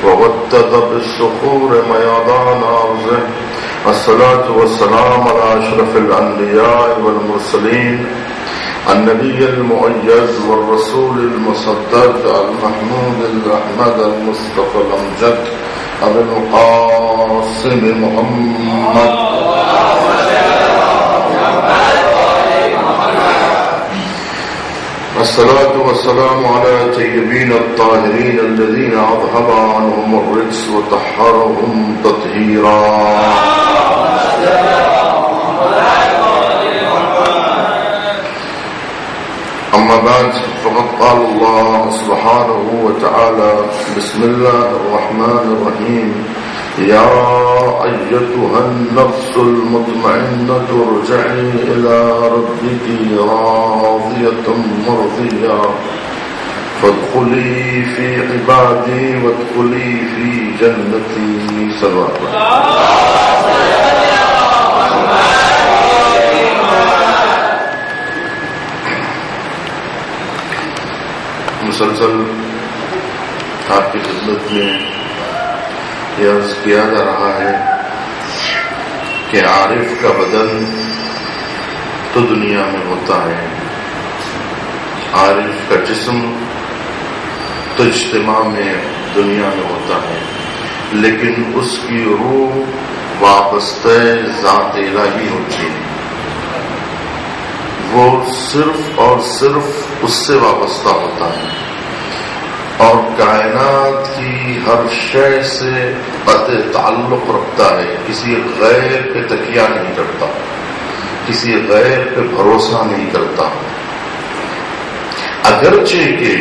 وودد بالصخور ميادان أرضه. الصلاة والسلام على أشرف الأنبياء والمرسلين النبي المؤيد والرسول المصدق المحمود الأحمد المصطفى الأمجد أبي القاسم محمد الصلاة والسلام على الطيبين الطاهرين الذين أذهب عنهم الرجس وطهرهم تطهيرا. أما بعد فقد قال الله سبحانه وتعالى بسم الله الرحمن الرحيم يا أيتها النفس المطمئنة ارجعي إلى ربك راضية مرضية فادخلي في عبادي وادخلي في جنتي. صلوات مسلسل آپ کی خدمت میں یہ عرض کیا جا رہا ہے کہ عارف کا بدن تو دنیا میں ہوتا ہے، عارف کا جسم تو اجتماع میں دنیا میں ہوتا ہے، لیکن اس کی روح وابستہ ذات الہی ہوتی ہے، وہ صرف اور صرف اس سے وابستہ ہوتا ہے اور کائنات کی ہر شے سے قطع تعلق رکھتا ہے، کسی غیر پہ تکیہ نہیں کرتا، کسی غیر پہ بھروسہ نہیں کرتا. اگرچہ کہ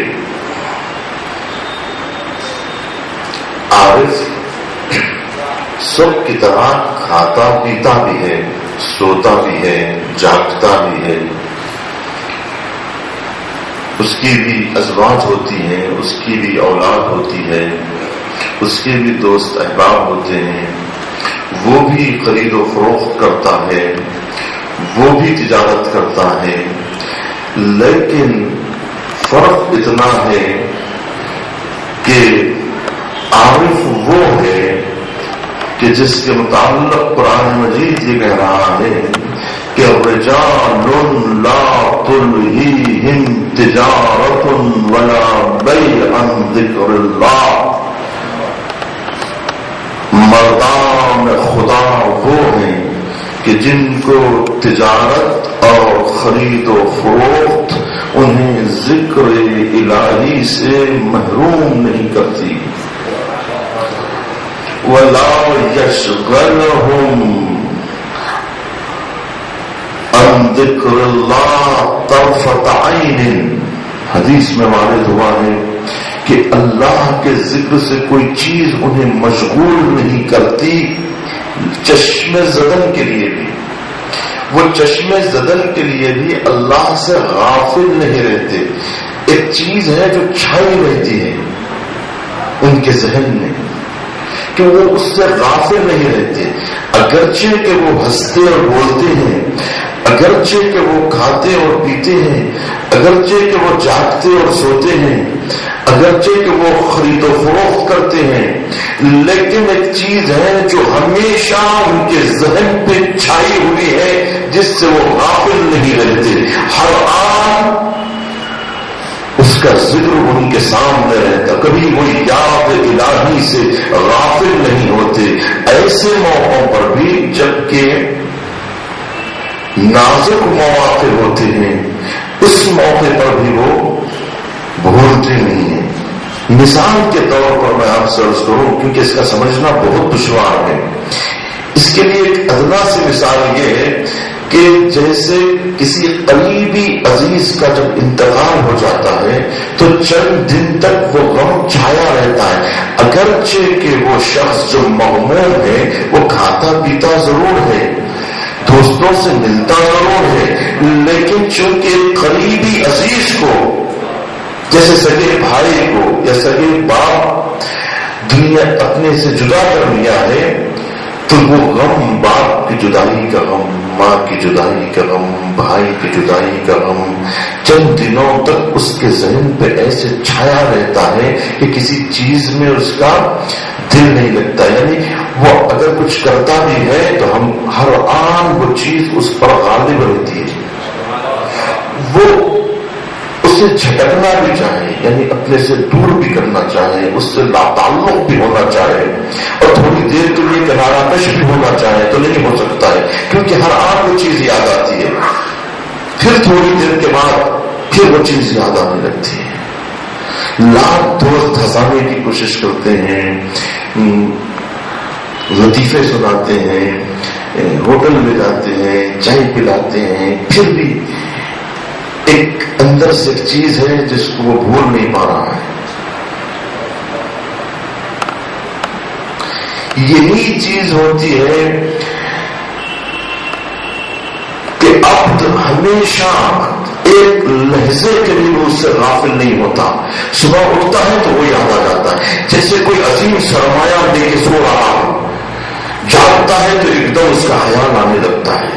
عارف سب کی طرح کھاتا پیتا بھی ہے، سوتا بھی ہے، جاگتا بھی ہے، اس کی بھی ازواج ہوتی ہیں، اس کی بھی اولاد ہوتی ہے، اس کے بھی دوست احباب ہوتے ہیں، وہ بھی خرید و فروخت کرتا ہے، وہ بھی تجارت کرتا ہے، لیکن فرق اتنا ہے کہ عارف وہ ہے کہ جس کے متعلق قرآن مجید یہ کہہ رہا ہے کہ رجال لا تلہیہم تجارت ولا بیع عن ذکر اللہ. مردان خدا وہ ہیں کہ جن کو تجارت اور خرید و فروخت انہیں ذکر الہی سے محروم نہیں کرتی. وَلَا يَشْغَلْهُمْ عَنْ ذِكْرِ اللَّهِ طَرْفَةَ عَيْنٍ. حدیث میں وارد ہوا ہے کہ اللہ کے ذکر سے کوئی چیز انہیں مشغول نہیں کرتی، چشم زدن کے لیے بھی. وہ چشم زدن کے لیے بھی اللہ سے غافل نہیں رہتے. ایک چیز ہے جو چھائی رہتی ہے ان کے ذہن میں کہ وہ اس سے غافل نہیں رہتے، اگرچہ کہ وہ ہنستے اور بولتے ہیں، اگرچہ کہ وہ کھاتے اور پیتے ہیں، اگرچہ کہ وہ جاگتے اور سوتے ہیں، اگرچہ کہ وہ خرید و فروخت کرتے ہیں، لیکن ایک چیز ہے جو ہمیشہ ان کے ذہن پہ چھائی ہوئی ہے جس سے وہ غافل نہیں رہتے. ہر آن اس کا ذکر ان کے سامنے رہتا، کبھی وہ یاد الہی سے غافل نہیں ہوتے. ایسے موقعوں پر بھی جبکہ نازک مواقع ہوتے ہیں، اس موقع پر بھی وہ بھولتے نہیں ہیں. مثال کے طور پر میں آپ سے عرض کروں کیونکہ اس کا سمجھنا بہت دشوار ہے. اس کے لیے ایک ادنا سی مثال یہ ہے کہ جیسے کسی قریبی عزیز کا جب انتقال ہو جاتا ہے تو چند دن تک وہ غم چھایا رہتا ہے، اگرچہ کہ وہ شخص جو مغموم ہے وہ کھاتا پیتا ضرور ہے، دوستوں سے ملتا ضرور ہے، لیکن چونکہ قریبی عزیز کو جیسے سگے بھائی کو یا سگے باپ دنیا اپنے سے جدا کر لیا ہے تو وہ غم باپ کی جدائی کا غم، ماں کی جدائی کا غم، بھائی کی جدائی کا غم چند دنوں تک اس کے ذہن پہ ایسے چھایا رہتا ہے کہ کسی چیز میں اس کا دل نہیں لگتا. یعنی وہ اگر کچھ کرتا بھی ہے تو ہم ہر آن وہ چیز اس پر غالب رہتی ہے. وہ اسے جھٹکنا بھی چاہے، یعنی اپنے سے دور بھی کرنا چاہے، اس سے لا تعلق بھی ہونا چاہے اور تھوڑی دیر کے لیے کنارہ کش بھی ہونا چاہے تو نہیں ہو سکتا ہے، کیونکہ ہر آن وہ چیز یاد آتی ہے. پھر تھوڑی دیر کے بعد پھر وہ چیز یاد آنے لگتی ہے. لاکھ دوست ہنسانے کی کوشش کرتے ہیں، لطیفے سناتے ہیں، ہوٹل میں جاتے ہیں، چائے پلاتے ہیں، پھر بھی ایک اندر سے ایک چیز ہے جس کو وہ بھول نہیں پا رہا ہے. یہی چیز ہوتی ہے کہ عبد ہمیشہ ایک لحظے کے لیے اس سے غافل نہیں ہوتا. صبح اٹھتا ہے تو وہ یاد آ جاتا ہے، جیسے کوئی عظیم سرمایہ لے کے سو رہا ہو. جاگتا ہے تو ایک دم اس کا خیال آنے لگتا ہے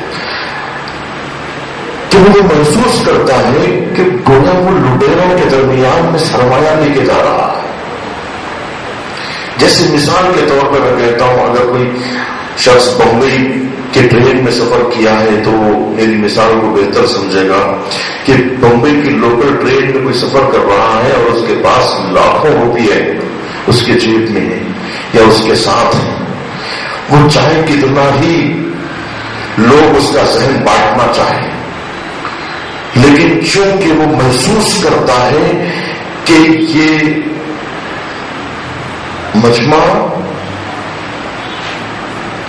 کہ وہ محسوس کرتا ہے کہ گویا وہ لٹیروں کے درمیان میں سرمایہ لے کے جا رہا ہے. جیسے مثال کے طور پر میں کہتا ہوں، اگر کوئی شخص بمبئی کے ٹرین میں سفر کیا ہے تو میری مثال کو بہتر سمجھے گا کہ بمبئی کی لوکل ٹرین میں کوئی سفر کر رہا ہے اور اس کے پاس لاکھوں روپیے اس کے جیب میں ہے یا اس کے ساتھ ہے. وہ چاہے کتنا ہی لوگ اس کا ذہن بانٹنا چاہے، لیکن چونکہ وہ محسوس کرتا ہے کہ یہ مجمع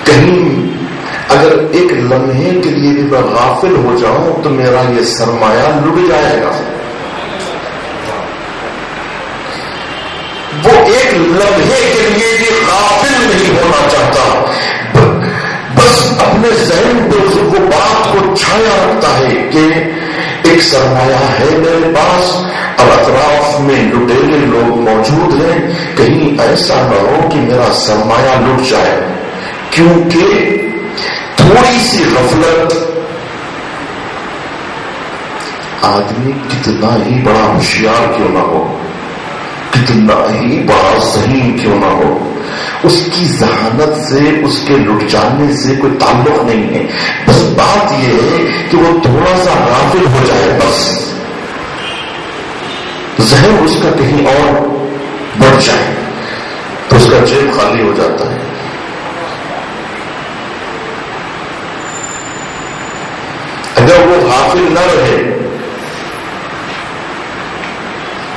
کہیں اگر ایک لمحے کے لیے بھی میں غافل ہو جاؤں تو میرا یہ سرمایہ لٹ جائے گا. وہ ایک لمحے کے لیے بھی غافل نہیں ہونا چاہتا، بس اپنے ذہن پہ وہ بات کو چھایا رکھتا ہے کہ ایک سرمایہ ہے میرے پاس اور اطراف میں لٹیرے لوگ موجود ہیں، کہیں ایسا نہ ہو کہ میرا سرمایہ لٹ جائے. کیونکہ تھوڑی سی غفلت آدمی کتنا ہی بڑا ہوشیار کیوں نہ ہو، کتنا ہی بڑا ذہین کیوں نہ ہو، اس کی ذہانت سے، اس کے لٹ جانے سے کوئی تعلق نہیں ہے. بس بات یہ ہے کہ وہ تھوڑا سا غافل ہو جائے، بس ذہن اس کا کہیں اور بڑھ جائے تو اس کا جیب خالی ہو جاتا ہے. اگر وہ غافل نہ رہے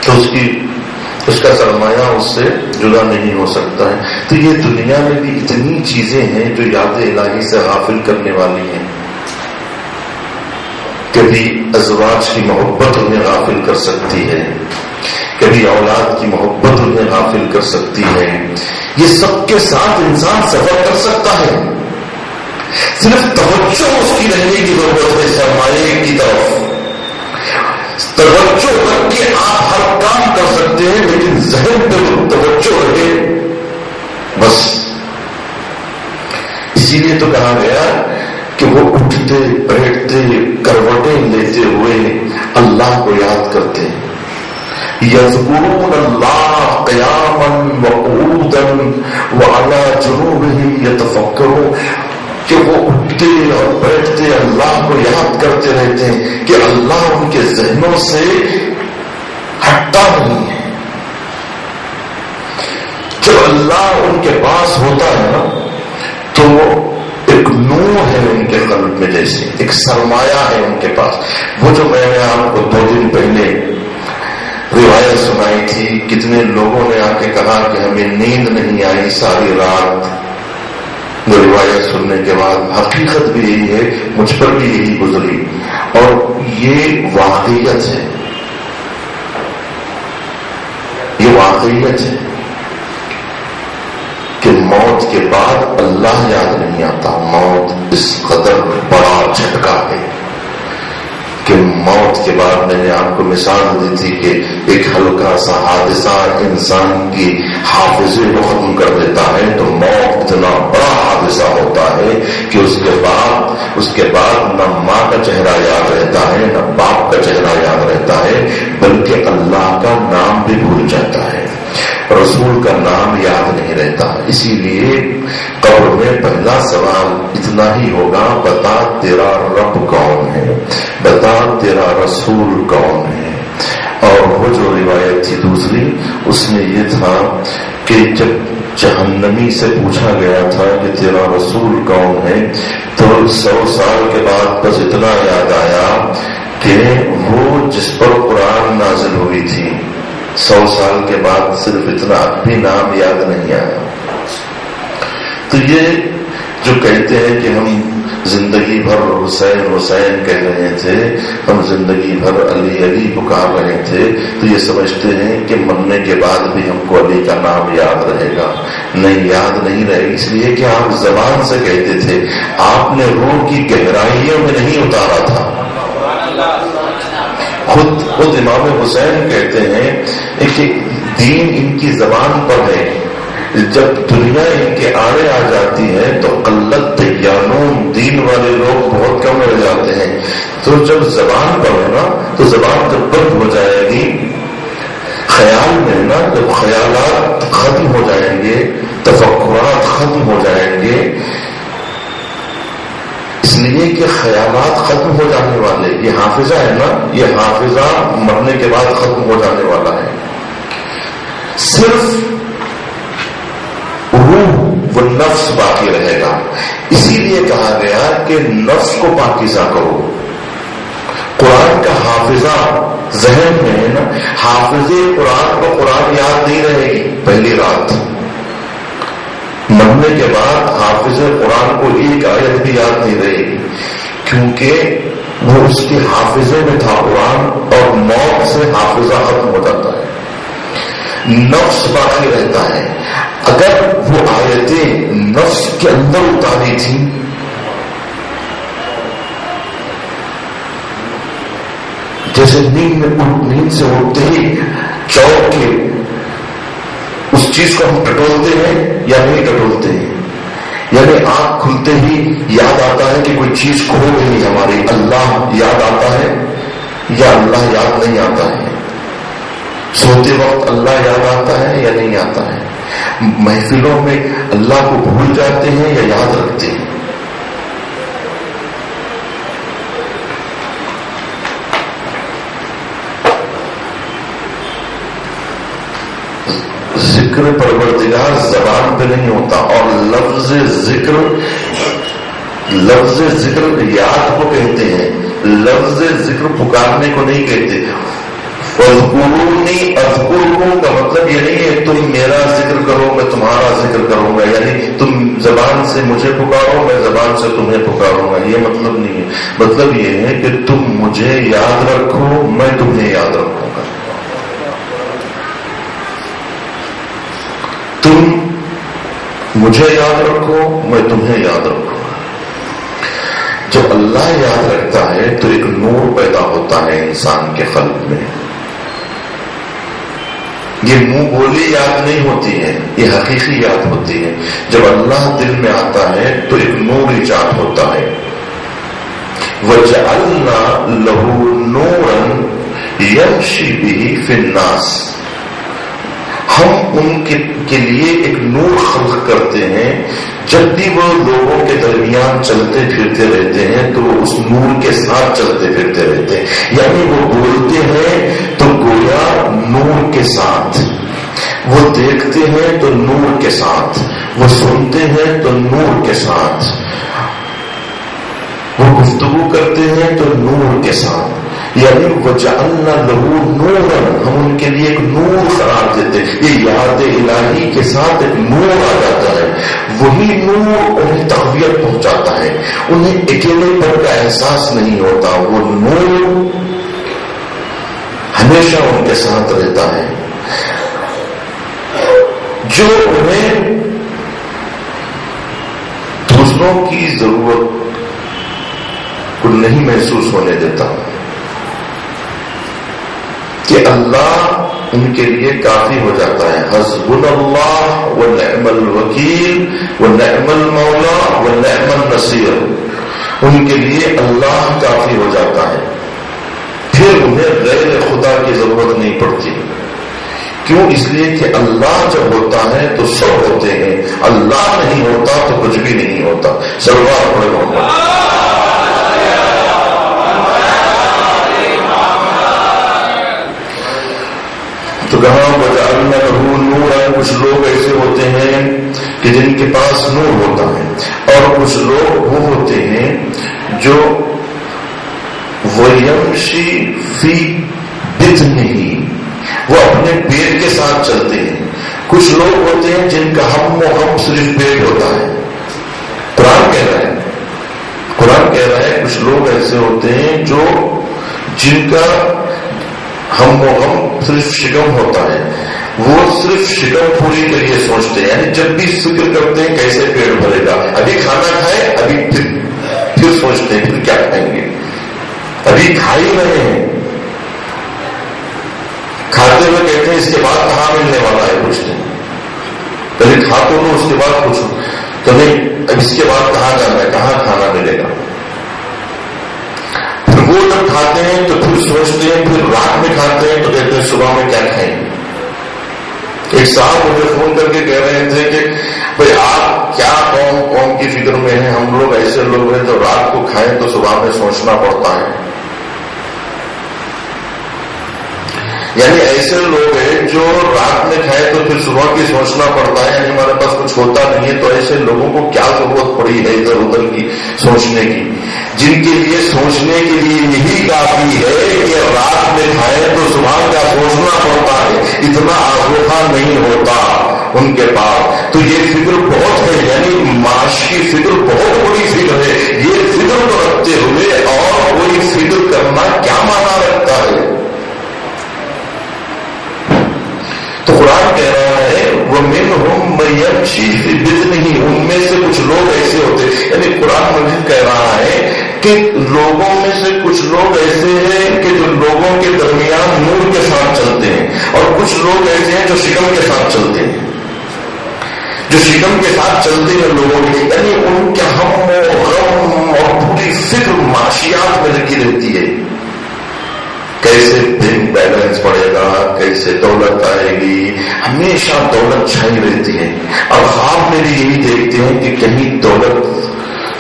تو اس کا سرمایہ اس سے جدا نہیں ہو سکتا ہے. تو یہ دنیا میں بھی اتنی چیزیں ہیں جو یاد الہی سے غافل کرنے والی ہیں. کبھی ازواج کی محبت انہیں غافل کر سکتی ہے، کبھی اولاد کی محبت انہیں غافل کر سکتی ہے. یہ سب کے ساتھ انسان سفر کر سکتا ہے، صرف توجہ اس کی رہنے کی ضرورت ہے سرمایہ کی طرف. توجہ کر کے آپ ہر کام کر سکتے ہیں، لیکن ذہن پہ وہ توجہ رہے بس. اسی لیے تو کہا گیا کہ وہ اٹھتے بیٹھتے کروٹیں لیتے ہوئے اللہ کو یاد کرتے ہیں. یذکرون اللہ قیاما وقعودا وعلی جنوبہم یتفکرون، کہ وہ اٹھتے اور بیٹھتے اللہ کو یاد کرتے رہتے ہیں کہ اللہ ان کے ذہنوں سے ہٹتا نہیں ہے. جب اللہ ان کے پاس ہوتا ہے نا تو ایک نور ہے ان کے قلب میں، جیسے ایک سرمایہ ہے ان کے پاس. وہ جو میں نے آپ کو 2 دن پہلے روایت سنائی تھی، کتنے لوگوں نے آ کے کہا کہ ہمیں نیند نہیں آئی ساری رات. وہ روایت سننے کے بعد حقیقت بھی یہی ہے، مجھ پر بھی یہی گزری اور یہ واقعیت ہے، یہ واقعیت ہے کہ موت کے بعد اللہ یاد نہیں آتا. موت اس قدر بڑا جھٹکا ہے کہ موت کے بعد میں نے آپ کو مثال دی تھی کہ ایک ہلکا سا حادثہ انسان کی حافظے کو ختم کر دیتا ہے، تو موت اتنا بڑا حادثہ ہوتا ہے کہ اس کے بعد نہ ماں کا چہرہ یاد رہتا ہے نہ باپ کا چہرہ یاد رہتا ہے، بلکہ اللہ کا نام بھی بھول جاتا ہے، رسول کا نام یاد نہیں رہتا۔ اسی لیے قبر میں پہلا سوال اتنا ہی ہوگا، بتا تیرا رب کون ہے، بتا تیرا رسول کون ہے۔ اور وہ جو روایت تھی دوسری، اس میں یہ تھا کہ جب جہنمی سے پوچھا گیا تھا کہ تیرا رسول کون ہے، تو 100 سال کے بعد بس اتنا یاد آیا کہ وہ جس پر قرآن نازل ہوئی تھی، 100 سال کے بعد صرف اتنا بھی نام یاد نہیں آیا۔ تو یہ جو کہتے ہیں کہ ہم زندگی بھر حسین حسین کہہ رہے تھے، ہم زندگی بھر علی علی پکار رہے تھے، تو یہ سمجھتے ہیں کہ مرنے کے بعد بھی ہم کو علی کا نام یاد رہے گا۔ نہیں، یاد نہیں رہے گا، اس لیے کہ آپ زبان سے کہتے تھے، آپ نے روح کی گہرائیوں میں نہیں اتارا تھا۔ خود امام حسین کہتے ہیں کہ دین ان کی زبان پر ہے، جب دنیا ان کے آڑے آ جاتی ہے تو قلت دیانون، دین والے لوگ بہت کم رہ جاتے ہیں۔ تو جب زبان پر ہے نا، تو زبان جب بند ہو جائے گی، خیال میں نا جب خیالات ختم ہو جائیں گے، تفکرات ختم ہو جائیں گے، اس لیے کہ خیالات ختم ہو جانے والے، یہ حافظہ ہے نا، یہ حافظہ مرنے کے بعد ختم ہو جانے والا ہے۔ صرف روح و نفس باقی رہے گا۔ اسی لیے کہا گیا کہ نفس کو پاکیزہ کرو۔ قرآن کا حافظہ ذہن میں ہے نا، حافظ قرآن کو قرآن یاد نہیں رہے گی پہلی رات، مرنے کے بعد حافظ قرآن کو ایک آیت بھی یاد نہیں رہے گی، کیونکہ وہ اس کے حافظے میں تھا قرآن، اور موت سے حافظہ ختم ہو جاتا ہے، نفس باقی رہتا ہے۔ اگر وہ آیتیں نفس کے اندر اتاری تھی، جیسے نیند سے اٹھتے ہی چوک کے اس چیز کو ہم ٹٹولتے ہیں یا نہیں ٹٹولتے ہیں، یعنی آنکھ کھلتے ہی یاد آتا ہے کہ کوئی چیز کھو گئی ہماری، اللہ یاد آتا ہے یا اللہ یاد نہیں آتا ہے، سوتے وقت اللہ یاد آتا ہے یا نہیں آتا ہے، محفلوں میں اللہ کو بھول جاتے ہیں یا یاد رکھتے ہیں۔ ذکر پروردگار زبان پہ نہیں ہوتا، اور لفظ ذکر یاد کو کہتے ہیں، لفظ ذکر پکارنے کو نہیں کہتے۔ اذکرونی اذکرکم کا مطلب یہ نہیں ہے تم میرا ذکر کرو میں تمہارا ذکر کروں گا، یعنی تم زبان سے مجھے پکارو میں زبان سے تمہیں پکاروں گا، یہ مطلب نہیں ہے۔ مطلب یہ ہے کہ تم مجھے یاد رکھو میں تمہیں یاد رکھوں گا، تم مجھے یاد رکھو میں تمہیں یاد رکھوں گا۔ جب اللہ یاد رکھتا ہے تو ایک نور پیدا ہوتا ہے انسان کے قلب میں، یہ منہ بولی یاد نہیں ہوتی ہے، یہ حقیقی یاد ہوتی ہے۔ جب اللہ دل میں آتا ہے تو ایک نور ایجاد ہوتا ہے۔ وَجَعَلْنَا لَهُ نُورًا يَمْشِي بِهِ فِي النَّاسِ، ہم ان کے لیے ایک نور خلق کرتے ہیں، جب بھی وہ لوگوں کے درمیان چلتے پھرتے رہتے ہیں تو وہ اس نور کے ساتھ چلتے پھرتے رہتے ہیں، یعنی وہ بولتے ہیں تو گویا نور کے ساتھ، وہ دیکھتے ہیں تو نور کے ساتھ، وہ سنتے ہیں تو نور کے ساتھ، وہ گفتگو کرتے ہیں تو نور کے ساتھ، یعنی وَجَعَلْنَا لَهُ نُورًا، ہم ان کے لیے ایک نور قرار دیتے ہیں۔ یہ یاد الہی کے ساتھ ایک نور آ جاتا ہے، وہی نور انہیں تقویت پہنچاتا ہے، انہیں اکیلے پن کا احساس نہیں ہوتا، وہ نور ہمیشہ ان کے ساتھ رہتا ہے، جو انہیں دوسروں کی ضرورت کو نہیں محسوس ہونے دیتا کہ اللہ ان کے لیے کافی ہو جاتا ہے. حسبنا اللہ ونعم الوکیل ونعم المولا ونعم النصیر. ان کے لیے اللہ کافی ہو جاتا ہے، پھر انہیں غیر خدا کی ضرورت نہیں پڑتی. کیوں؟ اس لیے کہ اللہ جب ہوتا ہے تو سب ہوتے ہیں، اللہ نہیں ہوتا تو کچھ بھی نہیں ہوتا. سلوات پڑھے محمد. تو کہاں وجعلنا لہ نورا، کچھ لوگ ایسے ہوتے ہیں کہ جن کے پاس نور ہوتا ہے، اور کچھ لوگ وہ ہوتے ہیں جو وَيَمْشِي فِي بِطْنِهِ، وہ اپنے پیٹ کے ساتھ چلتے ہیں. کچھ لوگ ہوتے ہیں جن کا ہم و ہم صرف پیٹ ہوتا ہے. قرآن کہہ رہا ہے کچھ لوگ ایسے ہوتے ہیں جو جن کا ہم و ہم صرف شکم ہوتا ہے، وہ صرف شکم پوری کے لیے سوچتے ہیں. یعنی جب بھی فکر کرتے ہیں کیسے پیٹ بھرے گا، ابھی کھانا کھائے، ابھی پھر سوچتے ہیں پھر کیا کھائیں گے. ابھی کھا ہی رہے ہیں، کھاتے ہوئے کہتے ہیں اس کے بعد کہاں ملنے والا ہے، پوچھتے ہیں. پہلے کھا تو لو، اس کے بعد پوچھو تو نہیں اب اس کے بعد کہاں جانا ہے، کہاں کھانا ملے گا. پھر وہ جب کھاتے ہیں تو پھر سوچتے ہیں، پھر رات میں کھاتے ہیں تو کہتے ہیں صبح میں کیا کھائیں گے. ایک صاحب مجھے فون کر کے کہہ رہے تھے کہ بھائی آپ کیا قوم کی فکر میں ہیں، ہم لوگ ایسے لوگ ہیں جو رات کو کھائیں تو صبح میں سوچنا پڑتا ہے. یعنی ایسے لوگ ہیں جو رات میں کھائے تو پھر صبح کی سوچنا پڑتا ہے، یعنی ہمارے پاس کچھ ہوتا نہیں ہے. تو ایسے لوگوں کو کیا ضرورت پڑی ہے ادھر ادھر کی سوچنے کی، جن کے لیے سوچنے کے لیے یہی کافی ہے کہ رات میں کھائے تو صبح کا سوچنا پڑتا ہے. اتنا آسوخا نہیں ہوتا ان کے پاس. تو یہ فکر بہت ہے، یعنی معاش کی فکر بہت بڑی فکر ہے. یہ فکر کو رکھتے ہوئے اور کوئی فکر کرنا کیا معنی رکھتا ہے. تو قرآن کہہ رہا ہے وَمِنْهُمْ مَن يَمْشِي فِي بِطْنِهِ، ان میں سے کچھ لوگ ایسے ہوتے ہیں. یعنی قرآن مجید کہہ رہا ہے کہ لوگوں میں سے کچھ لوگ ایسے ہیں کہ جو لوگوں کے درمیان نور کے ساتھ چلتے ہیں، اور کچھ لوگ ایسے ہیں جو شکم کے ساتھ چلتے ہیں. جو شکم کے ساتھ چلتے ہیں لوگوں کے، یعنی ان کے ہم و غم اور پوری فکر معاشیات میں لگی رہتی ہے. کیسے بینک بیلنس پڑے گا، کیسے دولت آئے گی، ہمیشہ دولت چھائی رہتی ہے. اور خواب میں بھی یہی دیکھتے ہیں کہ کہیں دولت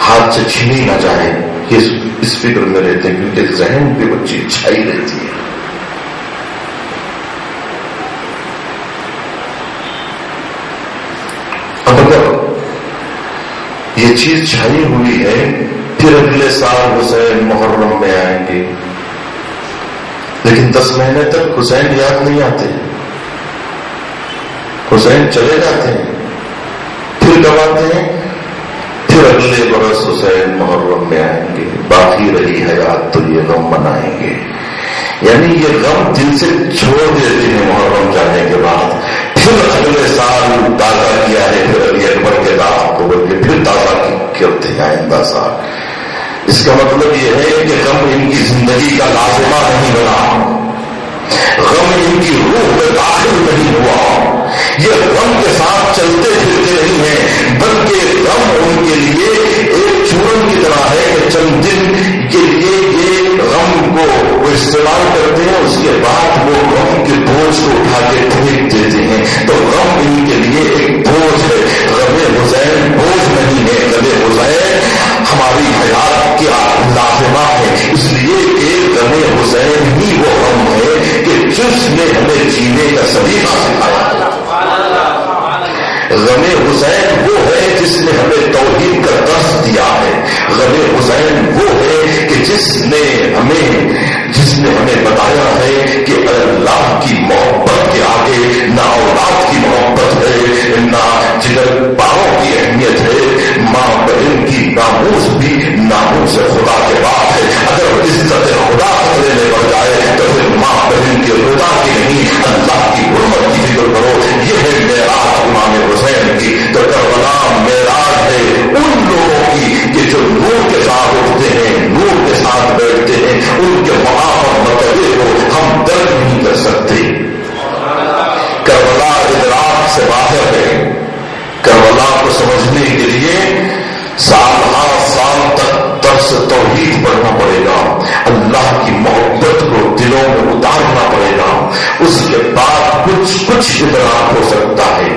ہاتھ سے چھینی نہ جائے، اس فکر میں رہتے ہیں کیونکہ ذہن پہ وہ چیز چھائی رہتی ہے. اب اگر یہ چیز چھائی ہوئی ہے، پھر اگلے سال حسین محرم میں آئیں گے، لیکن 10 مہینے تک حسین یاد نہیں آتے، حسین چلے جاتے ہیں. پھر کب آتے ہیں؟ پھر اگلے برس حسین محرم میں آئیں گے، باقی رہی حیات تو یہ غم منائیں گے. یعنی یہ غم دل سے چھوڑ دیتے ہیں محرم جانے کے بعد. پھر اگلے سال تازہ کیا ہے، پھر علی اکبر کے داغ کو بول کے پھر تازہ کرتے ہیں آئندہ سال. اس کا مطلب یہ ہے کہ غم ان کی زندگی کا لازمہ نہیں بنا، غم ان کی روح میں داخل نہیں ہوا. یہ غم کے ساتھ چلتے پھرتے نہیں ہیں، بلکہ غم ان کے لیے ایک چورن کی طرح ہے کہ چند دن کے لیے یہ غم کو وہ استعمال کرتے ہیں، اس کے بعد وہ غم کے بوجھ کو اٹھا کے پھینک دیتے ہیں. تو غم ان کے لیے ایک بوجھ ہے. غم حسین بوجھ نہیں ہے، غم حسین ہماری حیات کی لازمہ ہے. اس لیے کہ غم حسین ہی وہ غم ہے کہ جس نے ہمیں جینے کا سلیقہ سکھایا. غم حسین وہ ہے جس نے ہمیں توحید کا درس دیا ہے. غم حسین وہ ہے کہ جس نے ہمیں بتایا ہے کہ اللہ کی محبت کے آگے نہ اولاد کی محبت ہے، نہ جگر پاؤں کی اہمیت ہے. ماں بہن کی ناموس بھی ناموس خدا کے بعد ہے. اگر عزت خدا خطرے میں پڑ جائے تو پھر ماں بہن کے رضا کی نہیں، اللہ کی حرمت کی فکر کرو. یہ ہے معراج امام حسین کی. تو کربلا معراج ہے ان لوگوں کی کہ جو نور کے ساتھ اٹھتے ہیں، نور کے ساتھ بیٹھتے ہیں. ان کے وہاں پر متحد کو ہم درک نہیں کر سکتے. کچھ ادراک ہو سکتا ہے،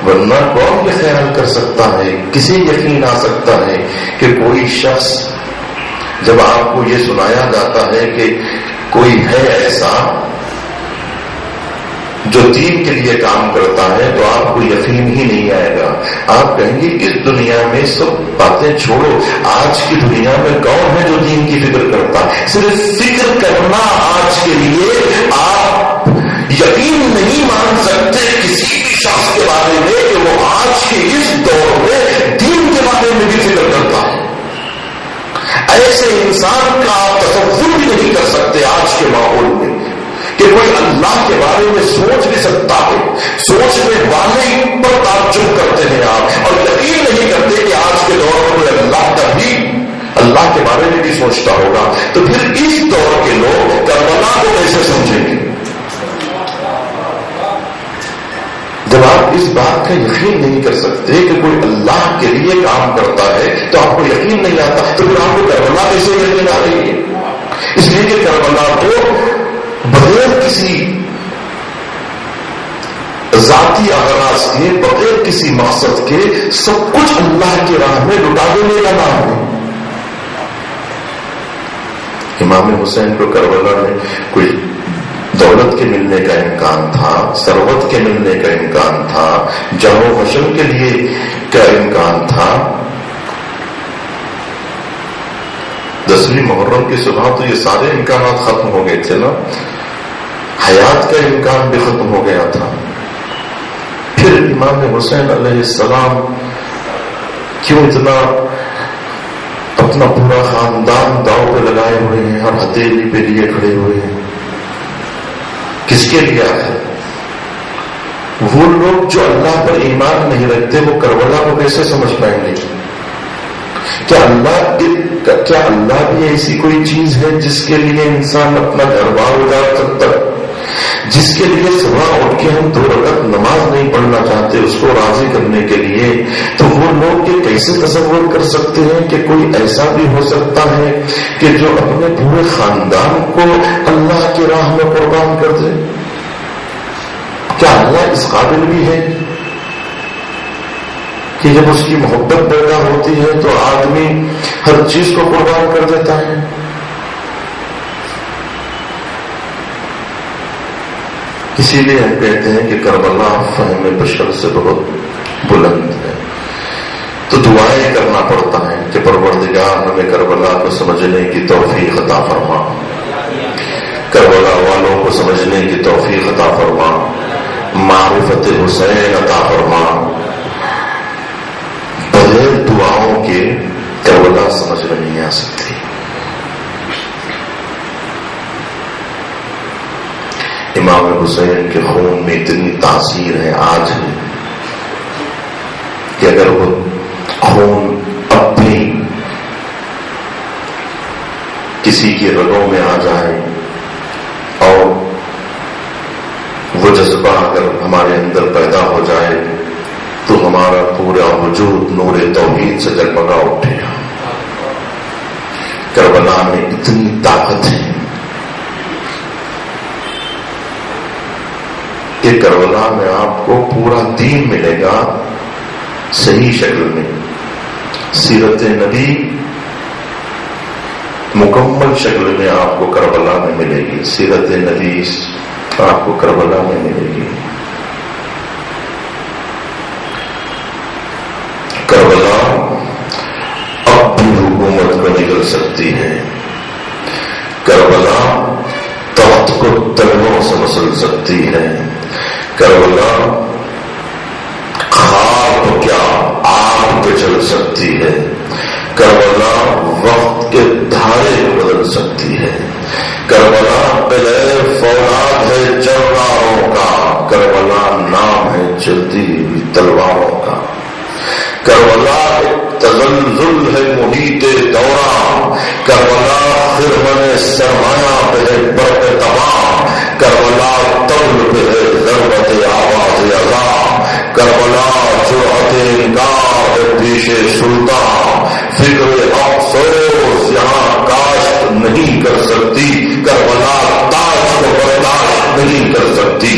ورنہ کون یہ خیال کر سکتا ہے، کسی یقین آ سکتا ہے کہ کوئی شخص، جب آپ کو یہ سنایا جاتا ہے کہ کوئی ہے ایسا جو دین کے لیے کام کرتا ہے، تو آپ کو یقین ہی نہیں آئے گا. آپ کہیں گے اس دنیا میں سب باتیں چھوڑو، آج کی دنیا میں کون ہے جو دین کی فکر کرتا ہے؟ صرف فکر کرنا آج کے لیے آپ یقین نہیں مان سکتے کسی بھی شخص کے بارے میں کہ وہ آج کے اس دور میں دین کے بارے میں بھی فکر کرتا ہے. ایسے انسان کا آپ تصور بھی نہیں کر سکتے آج کے ماحول میں کہ کوئی اللہ کے بارے میں سوچ بھی سکتا ہے. سوچنے والے پر تعجب کرتے ہیں آپ، اور یقین نہیں کرتے کہ آج کے دور میں کوئی اللہ کے بارے میں بھی سوچتا ہوگا. تو پھر اس دور کے لوگ کربلا کو کیسے سمجھیں گے؟ جب آپ اس بات کا یقین نہیں کر سکتے کہ کوئی اللہ کے لیے کام کرتا ہے، تو آپ کو یقین نہیں آتا، تو پھر آپ کو کربلا کیسے یقین آ رہی ہے؟ اس لیے کہ کربلا کو بغیر کسی ذاتی اغراض کے، بغیر کسی مقصد کے، سب کچھ اللہ کی راہ میں لٹا دینے کا نام ہے. امام حسین کو کربلا میں کوئی دولت کے ملنے کا امکان تھا، ثروت کے ملنے کا امکان تھا، جنگ و حشر کے لیے کا امکان تھا. 10ویں محرم کی صبح تو یہ سارے امکانات ختم ہو گئے تھے نا، حیات کا امکان بھی ختم ہو گیا تھا. پھر امام حسین علیہ السلام کیوں اتنا اپنا پورا خاندان داؤ پہ لگائے ہوئے ہیں اور ہتھیلی پہ لیے کھڑے ہوئے ہیں؟ کس کے لیے ہے؟ وہ لوگ جو اللہ پر ایمان نہیں رکھتے وہ کربلا کو کیسے سمجھ پائیں گے؟ کیا اللہ بھی ایسی کوئی چیز ہے جس کے لیے انسان اپنا گھر بار اجاڑ سکتا ہے؟ جس کے لیے صبح اٹھ کے ہم 2 رکعت نماز نہیں پڑھنا چاہتے اس کو راضی کرنے کے لیے، تو وہ لوگ یہ کیسے تصور کر سکتے ہیں کہ کوئی ایسا بھی ہو سکتا ہے کہ جو اپنے پورے خاندان کو اللہ کی راہ میں قربان کر دے؟ کیا اللہ اس قابل بھی ہے کہ جب اس کی محبت پیدا ہوتی ہے تو آدمی ہر چیز کو قربان کر دیتا ہے؟ اسی لیے ہم کہتے ہیں کہ کربلا فہم بشر سے بہت بلند ہے. تو دعائیں کرنا پڑتا ہے کہ پروردگار ہمیں کربلا کو سمجھنے کی توفیق عطا فرما، کربلا والوں کو سمجھنے کی توفیق عطا فرما، معرفت حسین عطا فرما. بغیر دعاؤں کے کربلا سمجھ میں نہیں آ سکتی. امام حسین کے خون میں اتنی تاثیر ہے آج ہے کہ اگر وہ خون اب بھی کسی کی رگوں میں آ جائے اور وہ جذبہ اگر ہمارے اندر پیدا ہو جائے تو ہمارا پورا وجود نور توحید سے جگمگا اٹھے گا. کربلا میں اتنی طاقت ہے کہ کربلا میں آپ کو پورا دین ملے گا صحیح شکل میں. سیرت نبی مکمل شکل میں آپ کو کربلا میں ملے گی. سیرت نبی آپ کو کربلا میں ملے گی. کربلا اب بھی حکومت کو نگل سکتی ہے. کربلا تخت کو تلووں سے مسل سکتی ہے. کربلا خواب کیا آگ پہ چل سکتی ہے. کربلا وقت کے دھارے کو بدل سکتی ہے. کربلا قلعہ فولاد ہے چرواہوں کا. کربلا نام ہے چلتی ہوئی تلواروں کا. کربلا تزلزل ہے محیط دوران. کربلا خرمن سرمایہ پہ ہے برق تمام. کربلا طبل پہ ہے ضربت آواز اذان. کربلا جرأت انکار ہے پیش سلطان. فکر افسوس یہاں کاشت نہیں کر سکتی. کربلا تاج کو برداشت نہیں کر سکتی.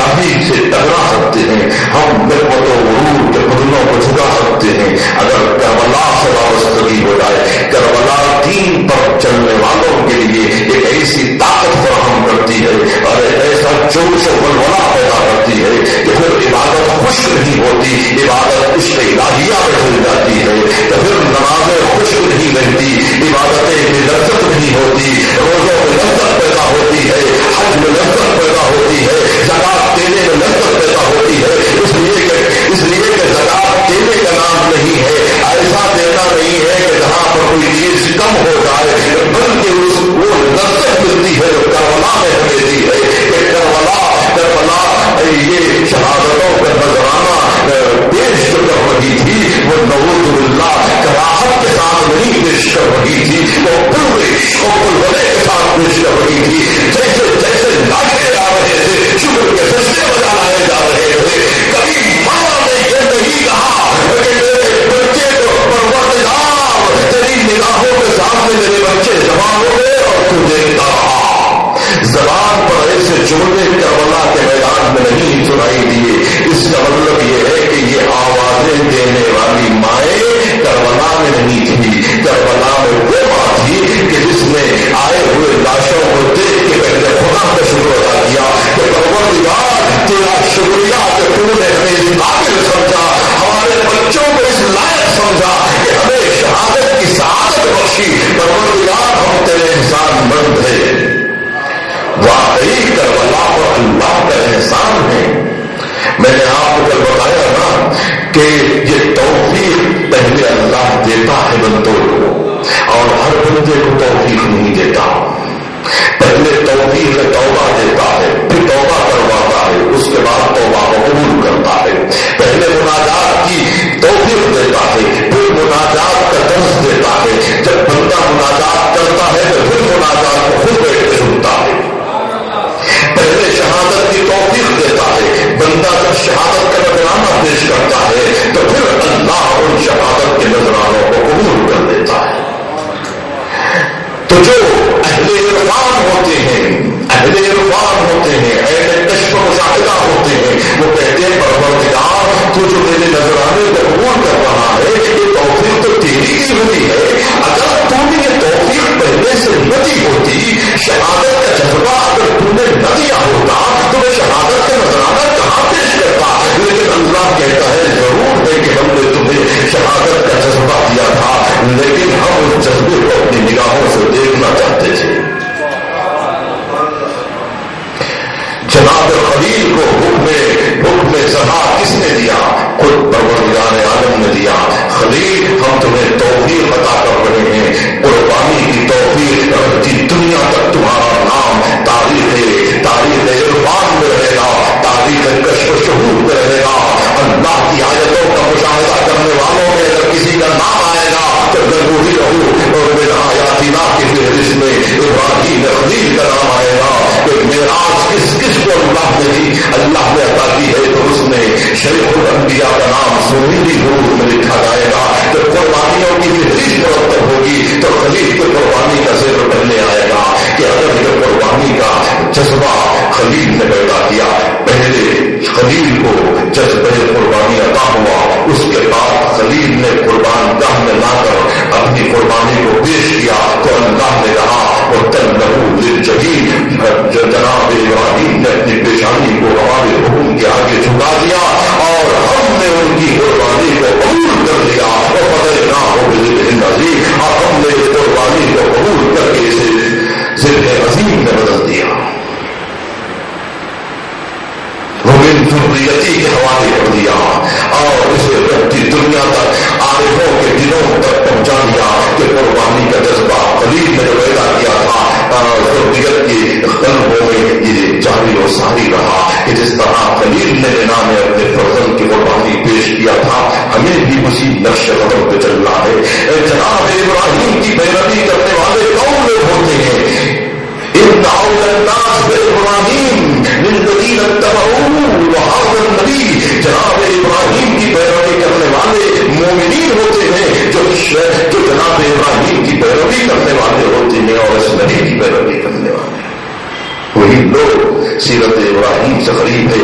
الہی سے ٹکرا سکتے ہیں، ہم نعمت و غرور کے بدلوں کو جھکا سکتے ہیں اگر کربلا سے وابستگی ہو جائے۔ کربلا دین پر چلنے والوں کے لیے ایک ایسی طاقت فراہم کرتی ہے اور ایک ایسا جوش و ولولہ پیدا کرتی ہے کہ پھر عبادت خشک نہیں ہوتی، عبادت عشق الہیہ میں بھول جاتی ہے، تو پھر نمازیں خشک نہیں رہتی، عبادتیں میں لذت نہیں ہوتی، روزوں میں لذت پیدا ہوتی ہے، حج میں لذت پیدا ہوتی ہے، زکات دینے میں لذت پیدا ہوتی ہے، اس لیے کہ زکات دینے کا نام نہیں ہے، ایسا دینا نہیں ہے کہ جہاں پر کوئی چیز کم ہو جائے، بلکہ وہ لذت ملتی ہے جو کربلا میں ہمیں دی ہے کہ کربلا یہ شہادتوں کا نذرانہ پیش جو کر رہی تھی وہ نعوذ باللہ کراہت کے ساتھ نہیں پیش کر رہی تھی، وہ پورے شوق الولے کے ساتھ پیش کر رہی تھی، جیسے جیسے ناچے جا رہے تھے، شکر کے سجدے بجا لائے جا رہے تھے۔ کبھی ماں نے یہ نہیں کہا کہ میرے بچے کو پروردگار تیری نگاہوں کے سامنے میرے بچے جوان ہو گئے اور تو دیکھتا رہا۔ زبان پر ایسے جملے کربلا کے میدان میں نہیں سنائی دیے، اس کا مطلب یہ ہے کہ یہ آوازیں دینے والی مائیں کربلا میں نہیں تھی، کربلا میں وہ ماں تھی کہ جس نے آئے ہوئے لاشوں کو دیکھ کے پہلے خدا کا شکر ادا کیا کہ پروردگار تیرا شکریہ کہ تو نے ہمیں اس قابل سمجھا، ہمارے بچوں کو اس لائق سمجھا کہ ہمیں شہادت کی سعادت بخشی، پروردگار ہم تیرے احسان مند ہیں۔ واقعی کربلا اور اللہ کا احسان ہے۔ میں نے آپ کو کل بتایا نا کہ یہ توفیق پہلے اللہ دیتا ہے بندوں کو، اور ہر بندے کو توفیق نہیں دیتا۔ پہلے توفیق توبہ دیتا ہے، پھر توبہ کرواتا ہے، اس کے بعد توبہ کو قبول کرتا ہے۔ پہلے مناجات کی توفیق دیتا ہے، پھر مناجات کا درس دیتا ہے۔ جب بندہ مناجات کرتا ہے تو پھر مناجات کو خود بیٹھ کے سنتا ہے۔ پہلے شہادت کی توفیق دیتا ہے، بندہ جب شہادت کا نذرانہ پیش کرتا ہے تو پھر اللہ ان شہادت کے نذرانوں کو قبول کر دیتا ہے۔ تو جو اہل عرفان ہوتے ہیں، اہل کشف و مشاہدہ ہوتے ہیں، وہ کہتے ہیں پروردگار تو جو میرے نذرانے کو قبول کر رہا ہے یہ توفیق تو تیری ہی ہوئی ہے، اگر تو نے یہ توفیق پہلے سے نہ دی ہوتی، شہادت کا جذبہ اگر تم نے نہ دیا ہوتا تو میں شہادت کا نذرانہ کہاں پیش کرتا؟ لیکن اللہ کہتا ہے ضرور ہے کہ ہم نے تمہیں شہادت کا جذبہ دیا تھا، لیکن ہم اس جذبے کو اپنی نگاہوں سے دیکھنا چاہتے تھے۔ جناب خلیل کو حکم سزا کس نے دیا؟ خود پروردگار عالم نے دیا۔ خلیل ہم تمہیں توفیق عطا کر رہے ہیں، قربانی کی توفیق، دنیا تک تمہارا نام تاریخ عرفان میں رہے گا، تاریخ کشف و شہود میں رہے گا۔ اللہ کی آیتوں کا مشاہدہ کرنے والوں میں اگر کسی کا نام آئے گا تو ضرور ہی رہو، اور میرا آیاتینا کی فہرست میں ابراہیم خلیل کا نام آئے گا کہ معراج کس کو اللہ نے دی، اللہ نے عطا کی ہے تو اس میں شیخ الانبیاء کا نام سنیری حروف میں لکھا جائے گا۔ جب قربانیوں کی فہرست مرتب ہوگی تو خلیل کی قربانی کا ذکر پہلے آئے گا کہ اگر یہ قربانی کا جذبہ خلیل نے پیدا کیا، پہلے خلیل کو جذبہ قربانی عطا ہوا، اس کے بعد خلیل نے قربان گاہ میں لا کر اپنی قربانی کو پیش کیا تو اللہ نے کہا وَتَلَّهُ لِلْجَحِيمِ، جناب ابراہیم نے اپنی پیشانی کو ہمارے حکم کے آگے جھکا دیا اور ہم نے ان کی قربانی کو قبول کر لیا، وَفَدَيْنَاهُ بِذِبْحٍ عَظِيمٍ، اور ہم نے اس قربانی کو قبول کر کے اسے ذبح عظیم میں بدل دیا۔ ذریتی کے حوالے کر دیا اور اسے رہتی دنیا تک عارفوں کے دلوں تک پہنچا دیا کہ قربانی کا جذبہ خلیل نے جو پیدا کیا تھا ذریت کے قلبوں میں یہ جاری و ساری رہا کہ جس طرح خلیل نے نام اپنے فرزند کی قربانی پیش کیا تھا، ہمیں بھی اسی نقش قدم پہ چلنا ہے۔ جناب ابراہیم کی پیروی کرنے والے کون لوگ ہوتے ہیں؟ إِنَّ أَوْلَى النَّاسِ بِإِبْرَاهِيمَ لِلَّذِينَ اتَّبَعُوهُ وَهَٰذَا النَّبِيُّ، جناب ابراہیم کی پیروی کرنے والے مومنین ہوتے ہیں جو جناب ابراہیم کی پیروی کرنے والے ہوتے ہیں اور اس نبی کی پیروی کرنے والے، وہی لوگ سیرت ابراہیم سے قریب ہے۔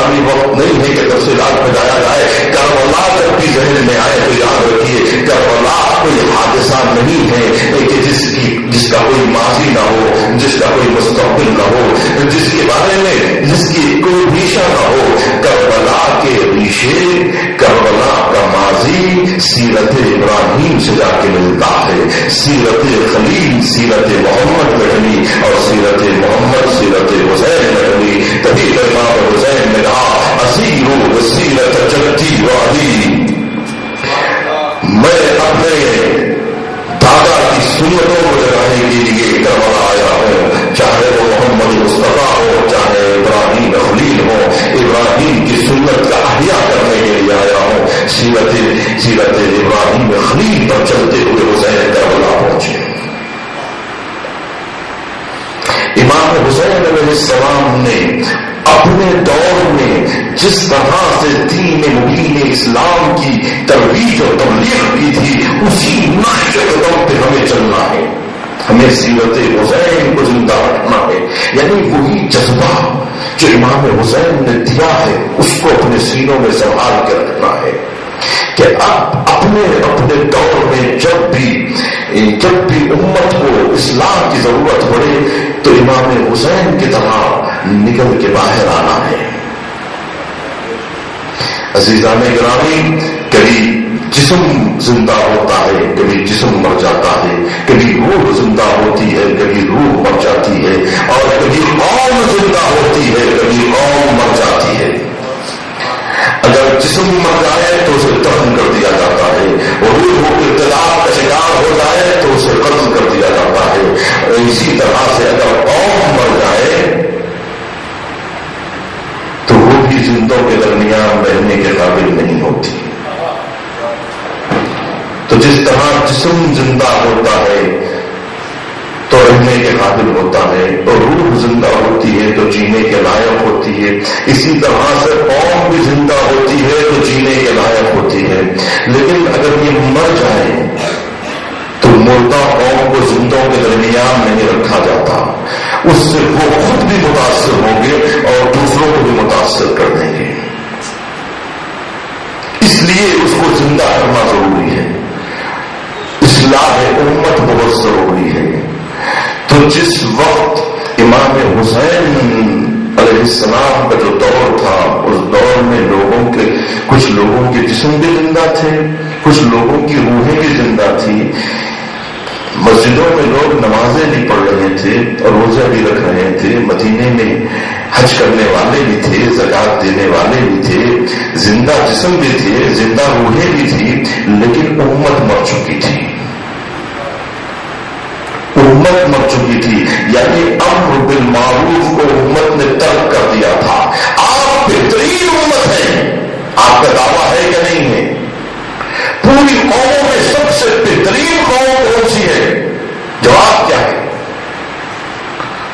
گرامی وقت نہیں ہے کہ تفصیلات میں جایا جائے. کربلا جب بھی ذہن میں آئے تو یاد رکھیے کربلا کوئی حادثہ نہیں ہے کہ جس کا کوئی ماضی نہ ہو, جس کا کوئی مستقبل نہ ہو, جس کے بارے میں جس کی کوئی ریشہ نہ ہو. کربلا کے ریشے, کربلا کا ماضی سیرت ابراہیم سے جا کے ملتا ہے, سیرت خلیل, سیرت محمد لڑنی اور سیرت محمد سیرت حسین لڑنی. تبھی امام حسین نے کہا اسیرو سیرت جدی وحی, میں اپنے دادا کی سنتوں کو جگانے کے لیے کربلا آیا ہوں, چاہے وہ محمد مصطفیٰ ہو, چاہے ابراہیم خلیل ہو. ابراہیم کی سنت کا احیاء کرنے کے لیے آیا ہوں. سیرت ابراہیم خلیل پر چلتے ہوئے حسین کربلا پہنچے. امام حسین علیہ السلام نے اپنے دور میں جس طرح سے دین مبین اسلام کی ترویج اور تبلیغ کی تھی, اسی نہج قدم پہ ہمیں چلنا ہے. ہمیں سیرت حسین کو زندہ رکھنا ہے. یعنی وہی جذبہ جو امام حسین نے دیا ہے اس کو اپنے سینوں میں سنبھال کے رکھنا ہے کہ اب اپنے دور میں جب بھی امت کو اسلام کی ضرورت پڑے تو امام حسین کی طرح نکل کے باہر آنا ہے. عزیزان گرامی, کبھی جسم زندہ ہوتا ہے, کبھی جسم مر جاتا ہے, کبھی روح زندہ ہوتی ہے, کبھی روح مر جاتی ہے, اور کبھی قوم زندہ ہوتی ہے, کبھی قوم مر جاتی ہے. اگر جسم مر جائے تو اسے دفن کر دیا جاتا ہے, اور روح ابتلاء کا شکار ہو جائے تو اسے قتل کر دیا جاتا ہے. اسی طرح سے اگر قوم مر جائے تو وہ بھی زندوں کے درمیان رہنے کے قابل نہیں ہوتی. تو جس طرح جسم زندہ ہوتا ہے تو رہنے کے قابل ہوتا ہے, اور روح زندہ ہوتی ہے تو جینے کے لائق ہوتی ہے, اسی طرح سے قوم بھی زندہ ہوتی ہے تو جینے کے لائق ہوتی ہے. لیکن اگر یہ مر جائے تو مردہ قوم کو زندوں کے درمیان نہیں رکھا جاتا, اس سے وہ خود بھی متاثر ہوں گے اور دوسروں کو بھی متاثر کر دیں گے. اس لیے اس کو زندہ کرنا ضروری ہے. اصلاح امت بہت ضروری ہے. تو جس وقت امام حسین علیہ السلام کا جو دور تھا, اس دور میں کچھ لوگوں کے جسم بھی زندہ تھے, کچھ لوگوں کی روحیں بھی زندہ تھی. مسجدوں میں لوگ نمازیں بھی پڑھ رہے تھے اور روزہ بھی رکھ رہے تھے. مدینے میں حج کرنے والے بھی تھے, زکات دینے والے بھی تھے, زندہ جسم بھی تھے, زندہ روحیں بھی تھی. لیکن امت مر چکی تھی, امت مر چکی تھی. یعنی امر بالمعروف کو امت نے ترک کر دیا تھا. آپ بہترین امت ہیں, آپ کا دعویٰ ہے کہ نہیں ہے؟ پوری قوموں میں سب سے بہترین قوم کون سی ہے؟ جواب کیا ہے؟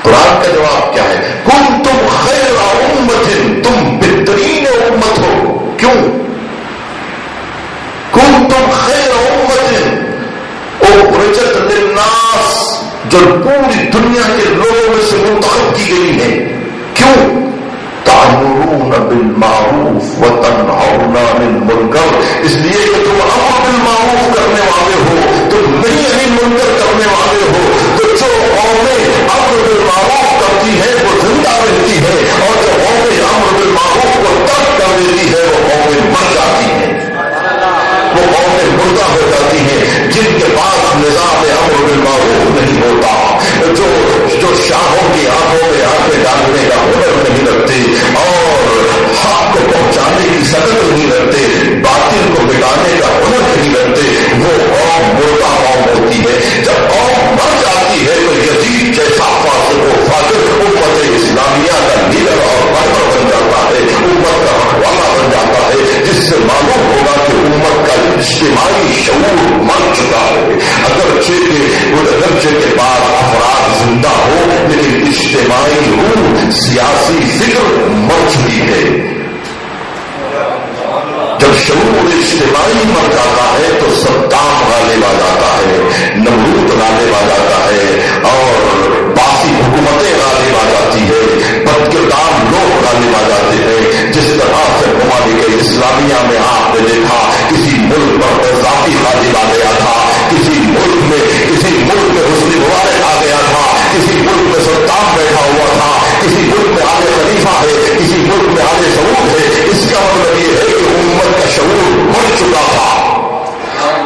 قرآن کا جواب کیا ہے؟ کنتم خیر امت, تم بہترین امت ہو. کیوں کنتم خیر امت اخرجت للناس, جو پوری دنیا کے لوگوں میں سے منتخب کی گئی ہے. کیوں؟ تأمرون بالمعروف وتنہون عن المنکر, اس لیے کہ تم امر بالمعروف کرنے والے ہو, تم نہی عن المنکر کرنے والے ہو. تو جو قومیں امر بالمعروف کرتی ہے وہ زندہ رہتی ہے, اور جو قومیں امر بالمعروف کو ترک کر دیتی ہے وہ قومیں مر جاتی ہیں, وہ قومیں مردہ ہو جاتی ہیں. جن کے پاس نظام امر بالمعروف نہیں ہوتا, جو شاہوں کی آنکھوں میں آنکھیں ڈالنے کا ہنر نہیں رکھتے اور حق کو پہنچانے کی سکت نہیں رکھتے, باطل کو مٹانے کا ہنر نہیں رکھتے, وہ قوم مردہ قوم ہوتی ہے. جب قوم مر جاتی ہے تو یزید جیسا فاسق و فاجر امت اسلامیہ کا لیڈر اور رہبر بن جاتا ہے, امت کا رکھوالا بن جاتا ہے, جس سے معلوم ہوگا کہ امت کا اجتماعی شعور مر چکا ہے. اگرچہ کے بعد افراد زندہ ہو, لیکن اجتماعی روح, سیاسی فکر مر چکی ہے. جب شعور اجتماعی مر جاتا ہے تو صدام غالب آ جاتا ہے, نمرود غالب آ جاتا ہے, اور باقی حکومتیں غالب آ جاتی ہے, بدکردار لوگ غالب آ جاتے ہیں. جس اسلامیہ میں آپ نے دیکھا کسی ملک پر ذاتی غالب آ گیا تھا، کسی ملک میں حسنی مبارک آ گیا تھا، کسی ملک میں سلطان بیٹھا ہوا تھا، کسی ملک میں آل خلیفہ ہے، کسی ملک میں آل سعود ہے۔ اس کا مطلب یہ ہے کہ امت کا شعور مر چکا تھا۔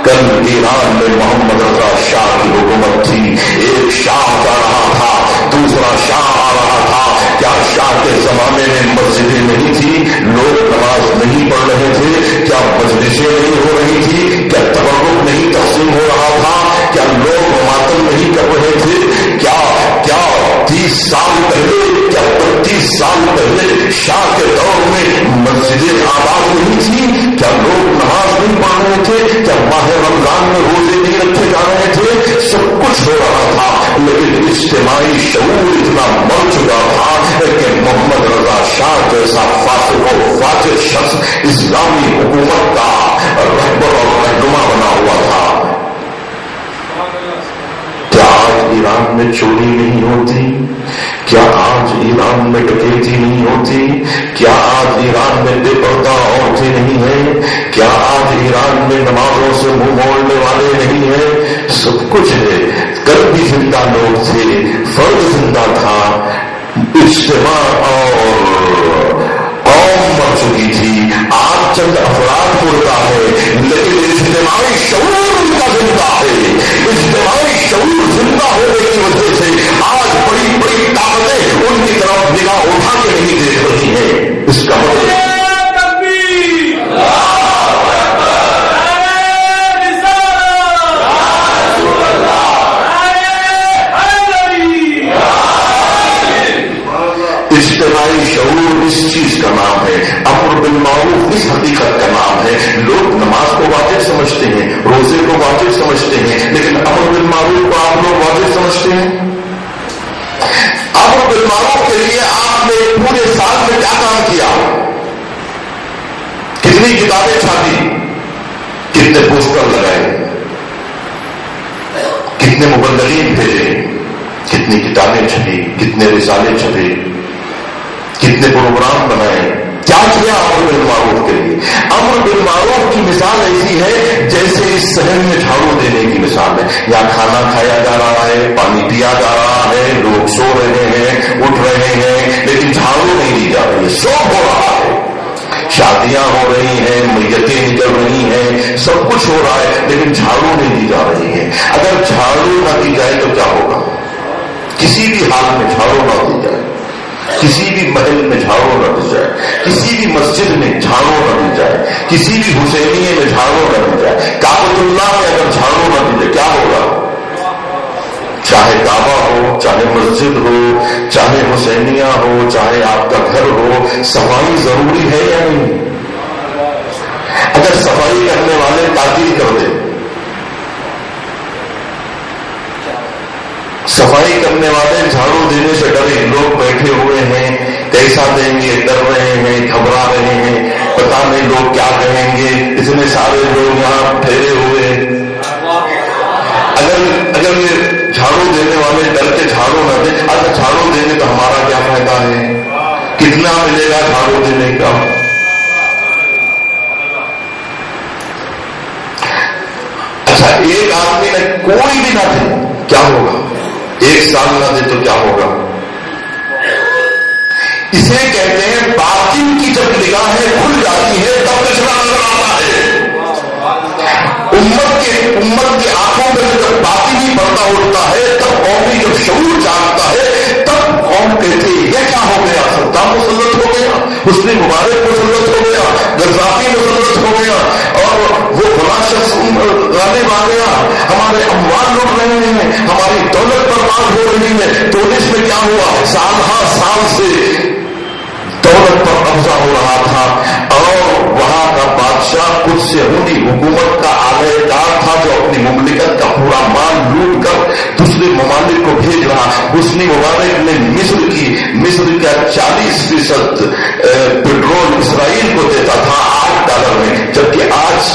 کل ایران میں محمد رضا شاہ کی حکومت تھی، ایک شاہ جا رہا تھا، دوسرا شاہ آ رہا تھا۔ کیا شاہ کے زمانے میں مسجدیں نہیں تھی، لوگ نماز نہیں پڑھ رہے تھے؟ کیا مجلسیں نہیں ہو رہی تھی؟ کیا تبرک نہیں تقسیم ہو رہا تھا؟ کیا لوگ ماتم نہیں کر رہے تھے؟ کیا 30 سال پہلے، کیا 32 سال پہلے شاہ کے دور میں مسجدیں آباد نہیں تھی؟ کیا لوگ نماز نہیں پڑھ رہے تھے؟ کیا ماہ رمضان میں روزے نہیں رکھے جا رہے تھے؟ سب کچھ ہو رہا تھا، لیکن اجتماعی شعور اتنا مر چکا تھا کہ محمد رضا شاہ جیسا فاسق و فاجر شخص اسلامی حکومت کا رہبر اور رہنما بنا ہوا تھا۔ کیا آج ایران میں چوری نہیں ہوتی؟ کیا آج ایران میں ڈکیتی نہیں ہوتی؟ کیا آج ایران میں بے پردہ عورتیں نہیں ہیں؟ کیا آج ایران میں نمازوں سے منہ موڑنے والے نہیں ہیں؟ سب کچھ ہے۔ کل بھی زندہ لوگ تھے، فرد زندہ تھا، اجتماع اور قوم مر چکی تھی۔ آج چند افراد پڑتا ہے، لیکن اجتماعی شعور ان کا زندہ ہے۔ اجتماعی شعور زندہ ہونے کی وجہ سے آج بڑی بڑی طاقتیں ان کی طرف نگاہ اٹھا کے نہیں دیکھ رہی ہیں۔ اس کا مطلب اجتماعی شعور اس چیز کا نام ہے، امر بالمعروف اس حقیقت کا نام ہے۔ لوگ نماز کو واجب سمجھتے ہیں، روزے کو واجب سمجھتے ہیں، لیکن امر بالمعروف کو آپ لوگ واجب سمجھتے ہیں؟ امر بالمعروف کے لیے آپ نے پورے سال میں کیا کام کیا؟ کتنی کتابیں چھاپی، کتنے پوسٹر لگائے، کتنے مبلغین بھیجے، کتنی کتابیں چھپی، کتنے رسالے چھپے، کتنے پروگرام بنائے، کیا کیا امر بالمعروف کے لیے؟ امر بالمعروف کی مثال ایسی ہے جیسے اس صحن میں جھاڑو دینے کی مثال ہے۔ یہاں کھانا کھایا جا رہا ہے، پانی پیا جا رہا ہے، لوگ سو رہے ہیں، اٹھ رہے ہیں، لیکن جھاڑو نہیں دی جا رہی ہے، سو ہو رہا ہے۔ شادیاں ہو رہی ہیں، میتیں نکل رہی ہیں، سب کچھ ہو رہا ہے، لیکن جھاڑو نہیں دی جا رہی ہے۔ اگر جھاڑو نہ دی جائے تو کیا ہوگا؟ کسی بھی حال میں جھاڑو نہ دی جائے، کسی بھی محل میں جھاڑو نہ دی جائے، کسی بھی مسجد میں جھاڑو نہ دی جائے، کسی بھی حسینیے میں جھاڑو نہ دی جائے، کعبۃ اللہ میں اگر جھاڑو نہ دی جائے کیا ہوگا؟ چاہے کعبہ ہو، چاہے مسجد ہو، چاہے حسینیہ ہو، چاہے آپ کا گھر ہو، صفائی ضروری ہے یا نہیں؟ اگر صفائی کرنے والے تعطیل کر دیں، صفائی کرنے والے جھاڑو دینے سے ڈرے، لوگ بیٹھے ہوئے ہیں، کیسا دیں گے، ڈر رہے ہیں، گھبرا رہے ہیں، پتا نہیں لوگ کیا کہیں گے، اتنے سارے لوگ یہاں ٹھہرے ہوئے۔ اگر یہ جھاڑو دینے والے ڈر کے جھاڑو نہ دیں، اگر جھاڑو دینے تو ہمارا کیا فائدہ ہے؟ کتنا ملے گا جھاڑو دینے کا؟ اچھا، ایک آدمی نے کوئی بھی نہ دے کیا ہوگا؟ ایک سال نہ دے تو کیا ہوگا؟ اسے کہتے ہیں باطن کی جب نگاہیں کھل جاتی ہے تب کچرا نظر آتا ہے۔ امت کے آنکھوں میں جب باطنی پردہ اڑتا ہے تب قومی جب شعور جانتا ہے تب قوم کہتے ہیں یہ کیا ہو گیا؟ صدام مسلط ہو گیا، حسنی مبارک مسلط ہو گیا، غدافی مسلط ہو گیا، اور وہ بڑا شخص غالب آ گیا، ہمارے اموال لوٹ رہے ہیں، ہماری دولت برباد ہو رہی ہے۔ تونس میں کیا ہوا؟ سال ہر سال سے دولت پر قبضہ ہو رہا تھا، اور وہاں کا بادشاہ خود سے ہونی حکومت کا آگے کار تھا جو اپنی مملکت کا پورا مال لوٹ کر دوسرے ممالک کو بھیج رہا۔ حسنی مبارک نے مصر کا 40% پیٹرول اسرائیل کو دیتا تھا $8 میں، جبکہ آج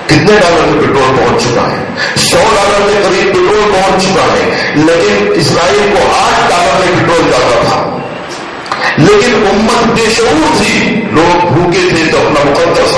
کتنے ڈالر میں پیٹرول پہنچ چکا ہے؟ $100 کے قریب پیٹرول پہنچ چکا ہے، لیکن اسرائیل کو $8 میں پیٹرول جاتا تھا۔ لیکن امت بے شعور تھی، لوگ بھوکے تھے تو اپنا مقدس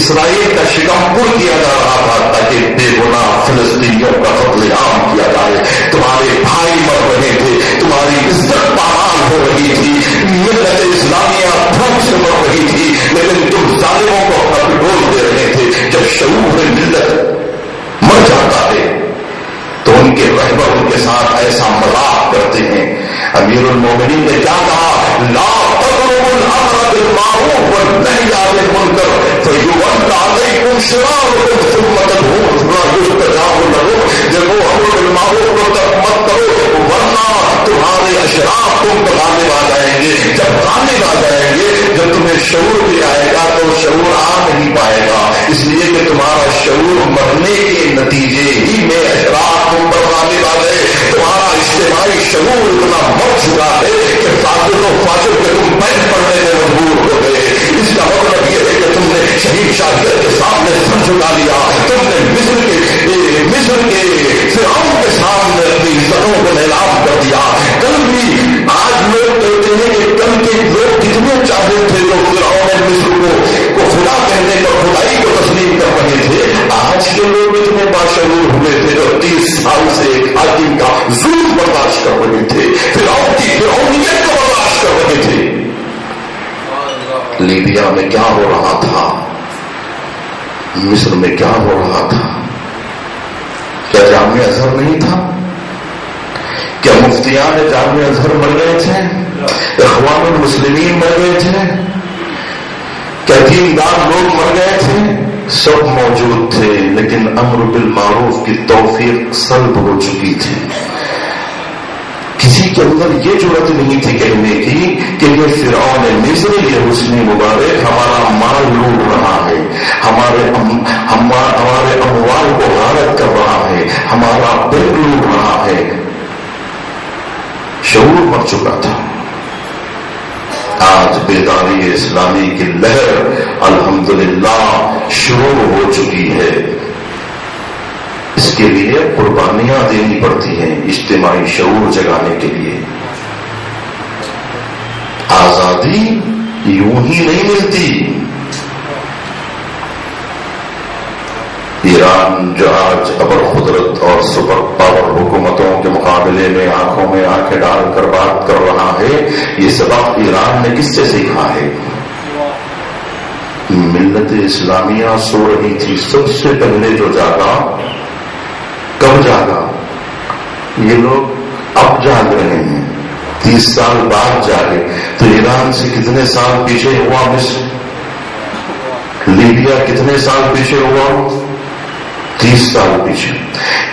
اسرائیل کا شکمپر کیا جا رہا تھا تاکہ بے گناہ فلسطینیوں کا قتل عام کیا جائے. تمہارے بھائی مر رہے تھے, تمہاری عزت بحال ہو رہی تھی, ملت اسلامیہ بھوک سے مر رہی تھی, لیکن تم ظالموں کو اپنا ڈول دے رہے تھے. جب شعور ملت مر جاتا ہے تو ان کے رہبر ان کے ساتھ ایسا مذاق کرتے ہیں. امیر المومنین نے کیا کہا؟ لا تقربوا الامر بالمعروف والنهي عن المنکر فیولى علیکم شرارکم ثم تدعون لا یستجاب لکم. جب وہ امر بالمعروف کو ترک مت کرو ورنہ تمہارے اشراف تم پر غالب آ جائیں گے. جب غالب آ جائیں گے, جب تمہیں شعور بھی آئے گا تو شعور آ نہیں پائے گا, اس لیے کہ تمہارا شعور مرنے کے نتیجے ہی میں اشراف تم پر غالب آ گئے. تمہارا اجتماعی شعور اتنا مر چکا ہے کہ فاضل و فاضل کے تم پیر پڑنے میں مجبور ہو گئے. اس کا مطلب یہ ہے کہ تم نے شہید شاگرد کے سامنے سر جھکا لیا, تم نے مصر کے فرعون کے سامنے اپنی عزتوں کو نیلام کر دیا. کل بھی آج لوگ کہتے ہیں کہ کل کے لوگ کتنے چاہتے تھے جو فرعون مصر کو خدا کہنے پر خدائی کو تسلیم کر رہے تھے. آج کے لوگ اتنے باشعور ہوئے تھے جو 30 سال سے ایک آدمی کا ظلم برداشت کر رہے تھے, فرعون کی فرعونیت کو برداشت کر رہے تھے. لیبیا میں کیا ہو رہا تھا, مصر میں کیا ہو رہا تھا؟ کیا جامعہ ازہر نہیں تھا؟ کیا مفتیان جامعہ ازہر مر گئے تھے؟ اخوان المسلمین مر گئے تھے؟ کیا دیندار لوگ مر گئے تھے؟ سب موجود تھے, لیکن امر بالمعروف کی توفیق سلب ہو چکی تھی. کسی کے اندر یہ جرأت نہیں تھی کہنے کی کہ یہ فرعون مصر, یہ حسنی مبارک ہمارا مال لوٹ رہا ہے, ہمارے اموال کو غارت کر رہا ہے, ہمارا دل لوٹ رہا ہے. شعور مر چکا تھا. آج بیداری اسلامی کی لہر الحمدللہ شروع ہو چکی ہے. اس کے لیے قربانیاں دینی پڑتی ہیں اجتماعی شعور جگانے کے لیے. آزادی یوں ہی نہیں ملتی. ایران جو آج ابر قدرت اور سپر پاور حکومتوں کے مقابلے میں آنکھوں میں آنکھیں ڈال کر بات کر رہا ہے, یہ سبق ایران نے کس سے سیکھا ہے؟ ملت اسلامیہ سو رہی تھی. سب سے پہلے جو جاگا, کب جاگا؟ یہ لوگ اب جاگ رہے ہیں, 30 سال بعد جاگے. تو ایران سے کتنے سال پیچھے ہوا مصر؟ لیبیا کتنے سال پیچھے ہوا؟ 30 سال پیچھے.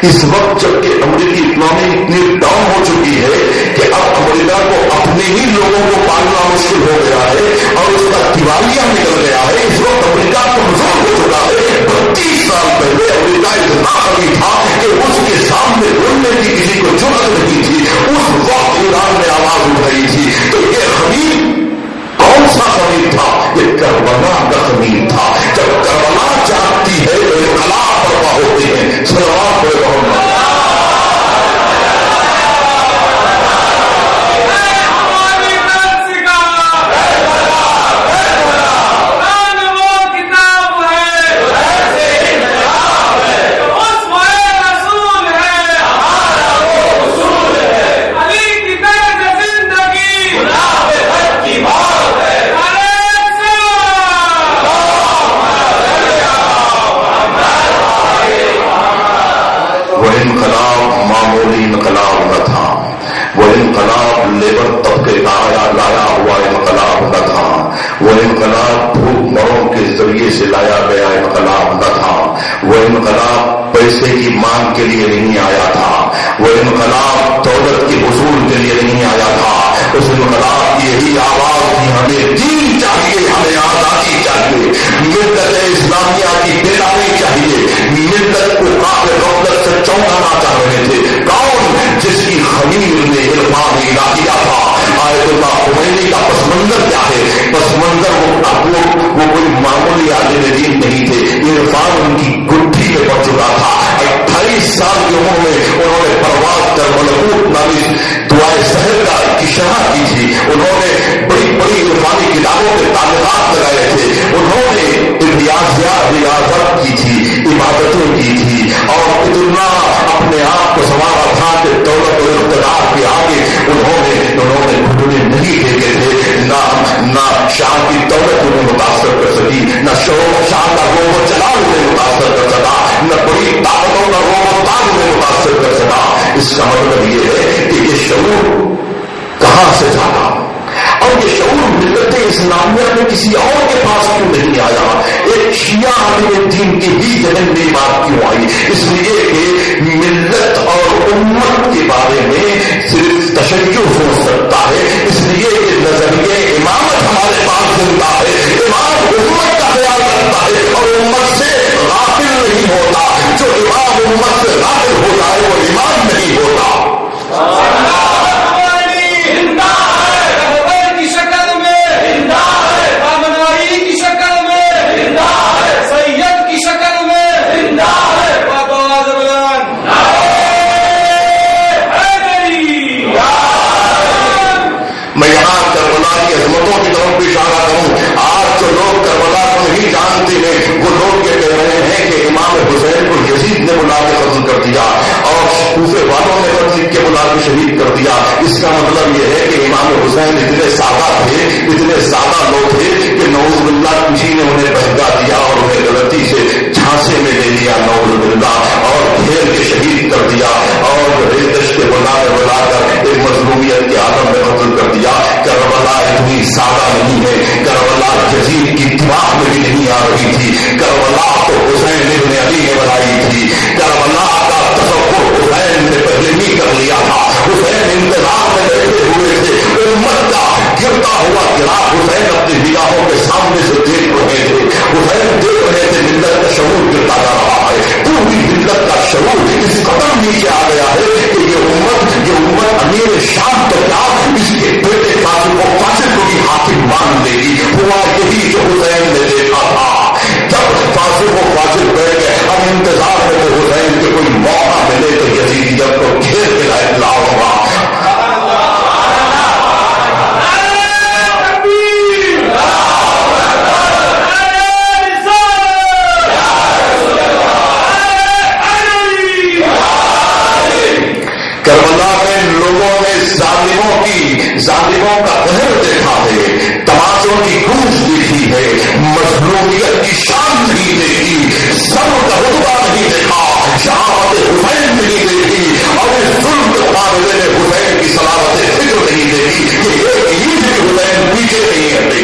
اس وقت جبکہ امریکی اکنامی اتنی ڈاؤن ہو چکی ہے کہ اب امریکہ کو اپنے ہی لوگوں کو پالنا مشکل ہو گیا ہے اور اس کا دیوالیہ نکل گیا ہے. اس وقت امریکہ کمزور ہو چکا ہے. 32 سال پہلے امریکہ اتنا قوی تھا کہ اس کے سامنے بولنے کی کسی کو جرأت نہیں تھی. اس وقت ایران میں آواز اٹھائی تھی. تو یہ خمیر کون سا خمیر تھا؟ یہ کربلا کا خمیر تھا. جب کربلا جاگتی ہے تو انقلاب برپا ہوتے ہیں. صلوات پڑھے محمد. انقلاب نہ تھا. وہ انقلاب لیبر طبقے کا لایا ہوا انقلاب نہ تھا. وہ انقلاب بھوک مروں کے ذریعے سے لایا گیا انقلاب نہ تھا. وہ انقلاب پیسے کی مانگ کے لیے نہیں آیا تھا. وہ انقلاب دولت کے حصول کے لیے نہیں آیا تھا. اس انقلاب کی یہی آواز تھی, ہمیں دین چاہیے, ہمیں آزادی چاہیے, ملت اسلامیہ کی بیداری چاہیے. ملت کو کافر غفلت سے چونکانا چاہ رہے تھے. کون؟ جس کی خمیر میں عرفان الہیہ تھا. آیت اللہ خمینی کا پس منظر کیا ہے؟ پس منظر وہ کوئی معمولی عالم دین نہیں تھے. عرفان ان کی گٹھی میں پڑ چکا تھا. 28 سال کی عمر میں انہوں نے پرواز کر ملکوت نامی دعائے سحر کی شرح کی تھی. انہوں نے بڑی بڑی عرفانی کتابوں کے تعلقات لگائے تھے. انہوں نے ریاضت کی تھی، عبادتیں کی تھی، اور اتنا اپنے آپ کو سنوارا تھا کہ دولت و اقتدار کے آگے انہوں نے گھٹنے نہیں ٹیکے تھے۔ نہ شاہ کی دولت انہیں متاثر کر سکی، نہ شاہ کا روب و جلال انہیں متاثر کر سکا، نہ بڑی طاقتوں کا روب و تاج انہیں متاثر کر سکا۔ اس کا مطلب یہ ہے کہ یہ شعور کہاں سے جانا، اور یہ شعور ملت اسلامیہ میں کسی اور کے پاس کیوں نہیں آیا؟ ایک شیعہ عالم دین کی ہی ذہن میں بات کیوں آئی؟ اس لیے کہ ملت اور امت کے بارے میں صرف تشیع ہو سکتا ہے، اس لیے کہ نظریہ امامت ہمارے پاس زندہ ہے۔ امام امت کا خیال رکھتا ہے اور امت سے غافل نہیں ہوتا۔ جو امام امت سے غافل ہوتا ہے وہ امام نہیں ہوتا۔ میں یہاں کربلا کی عظمتوں کی طرف بھی اشارہ کروں۔ آج جو لوگ کربلا کو نہیں جانتے ہیں وہ لوگ یہ کہہ رہے ہیں کہ امام حسین کو یزید نے بلا کے قتل کر دیا اور کوفے والوں نے قتل کے بلا کے شہید کر دیا۔ اس کا مطلب یہ ہے کہ امام حسین اتنے سادہ تھے، اتنے سادہ لوگ تھے کہ نعوذ باللہ کسی نے انہیں بہکا دیا اور انہیں غلطی سے جھانسے میں لے لیا، نعوذ باللہ، اور گھیر کے شہید کر دیا اور ریتش کے بلا کر ایک مظلومیت کے عالم میں قتل کر دیا۔ کربلا اتنی سادہ نہیں ہے، کربلا یزید کی دماغ میں بھی نہیں آ رہی تھی، کربلا تو حسین ابن علی نے بنائی تھی، کربلا کا تصور حسین نے پہلے ہی کر لیا تھا۔ حسین انتظار میں بیٹھے ہوئے تھے، امت کا گرتا ہوا گراف حسین اپنی نگاہوں کے سامنے سے دیکھ رہے تھے۔ حسین دیکھ رہے تھے ملت کا شعور گرتا جا رہا ہے، پوری ملت کا شعور اس قدر نیچے آ گیا ہے کہ یہ امت امیر شام تو کیا اس کے بیٹے فاسد کو بھی حاکم مان لے گی۔ ہوا یہی جو حسین نے دیکھا تھا، جب فاسد کو فاسد بیٹھ گئے، اب انتظار میں تو حسین کے کوئی موقع ملے تو یزیدیت کو گھیر کے لاؤں گا۔ کربلا میں لوگوں نے ظالموں کا قہر دیکھا ہے، تماشوں کی گونج دیکھی ہے، مظلومیت کی شان نہیں دیکھی، صبر کا رتبہ نہیں دیکھا، شہادت حسین نہیں دیکھی، اور اس ظلم کے مقابلے میں حسین کی صلابت فکر نہیں دیکھی کہ ایک عید بھی حسین پیچھے نہیں ہٹے۔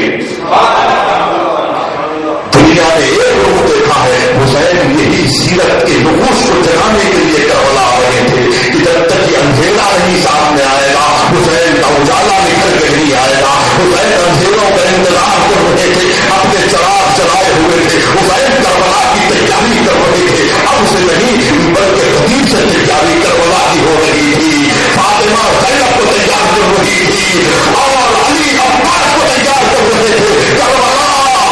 دنیا نے ایک رخ دیکھا ہے، حسین یہی سیرت کے نقوش کو جگانے کے لیے کربلا آ رہے تھے کہ جب تک یہ اندھیرا نہیں سامنے آئے گا حسین کا اجالا نکل کے نہیں آئے گا۔ حسین اندھیروں کا انتظار کر رہے تھے، اپنے چراغ چلائے ہوئے تھے، حسین کربلا کی تیاری کر رہے تھے، اب سے نہیں بلکہ قدیم سے تیاری کربلا کی ہو رہی تھی۔ فاطمہ زینب کو تیار کر رہی تھی اور علی عباس کو تیار کر رہے تھے، کربلا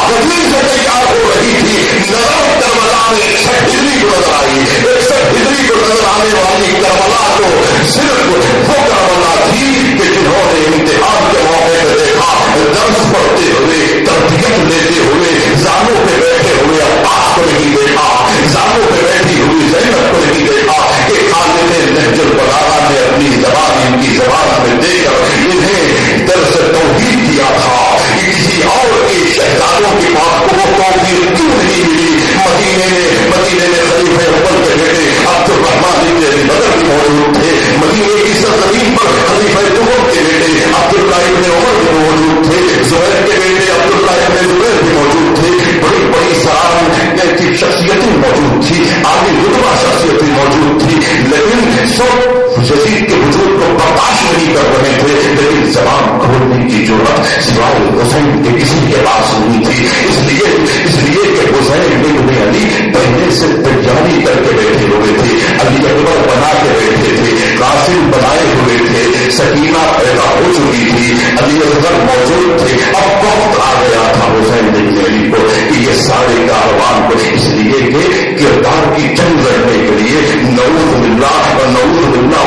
قدیم سے تیار ہو رہی تھی۔ نظر کربلا میں 61 ہجری کو نظر آئی، 61 ہجری کو نظر آنے والی کربلا کو صرف وہ کربلا تھی کہ جنہوں نے امتحان کے موقع پہ دیکھا، درس پڑھتے ہوئے، تربیت لیتے ہوئے، زانوں پہ بیٹھے ہوئے عباس کو نہیں دیکھا، زانوں پہ بیٹھی ہوئی زینب کو نہیں دیکھا کہ خالد نہج البلاغہ نے اپنی زبان ان کی زبان میں دے کر انہیں درس توحید دیا تھا۔ کسی اور کے شہزادوں کی بات کو وہ توحید کیوں نہیں ملی؟ مدینے میں خلیفہ اول کے بیٹے عبد الرحمن ابن ابی بکر بھی موجود تھے، مدینے کی سرزمین پر خلیفہ دوم کے بیٹے عبداللہ ابن عمر بھی موجود تھے، زہیر کے بیٹے عبداللہ ابن زبیر بھی موجود تھے، بڑی سران کی شخصیتیں موجود تھی، آگے رتبہ شخصیتیں موجود تھی، لیکن سب یزید کے وجود کو برداشت نہیں کر رہے تھے، لیکن زبان کھولنے کی ضرورت سوائے حسین کے کسی کے پاس نہیں تھی۔ اس لیے کہ حسین ابن علی پہلے سے تیاری کر کے بیٹھے ہوئے تھے، علی اکبر بنا کے بیٹھے تھے، قاسم بنائے ہوئے تھے، سکینہ پیدا ہو چکی تھی، علی اکبر موجود تھے۔ اب وقت آ گیا تھا حسین ابن علی کو کہ یہ سارے کاروان کو، اس لیے کہ کردار کی جنگ لڑنے کے لیے نعوذ باللہ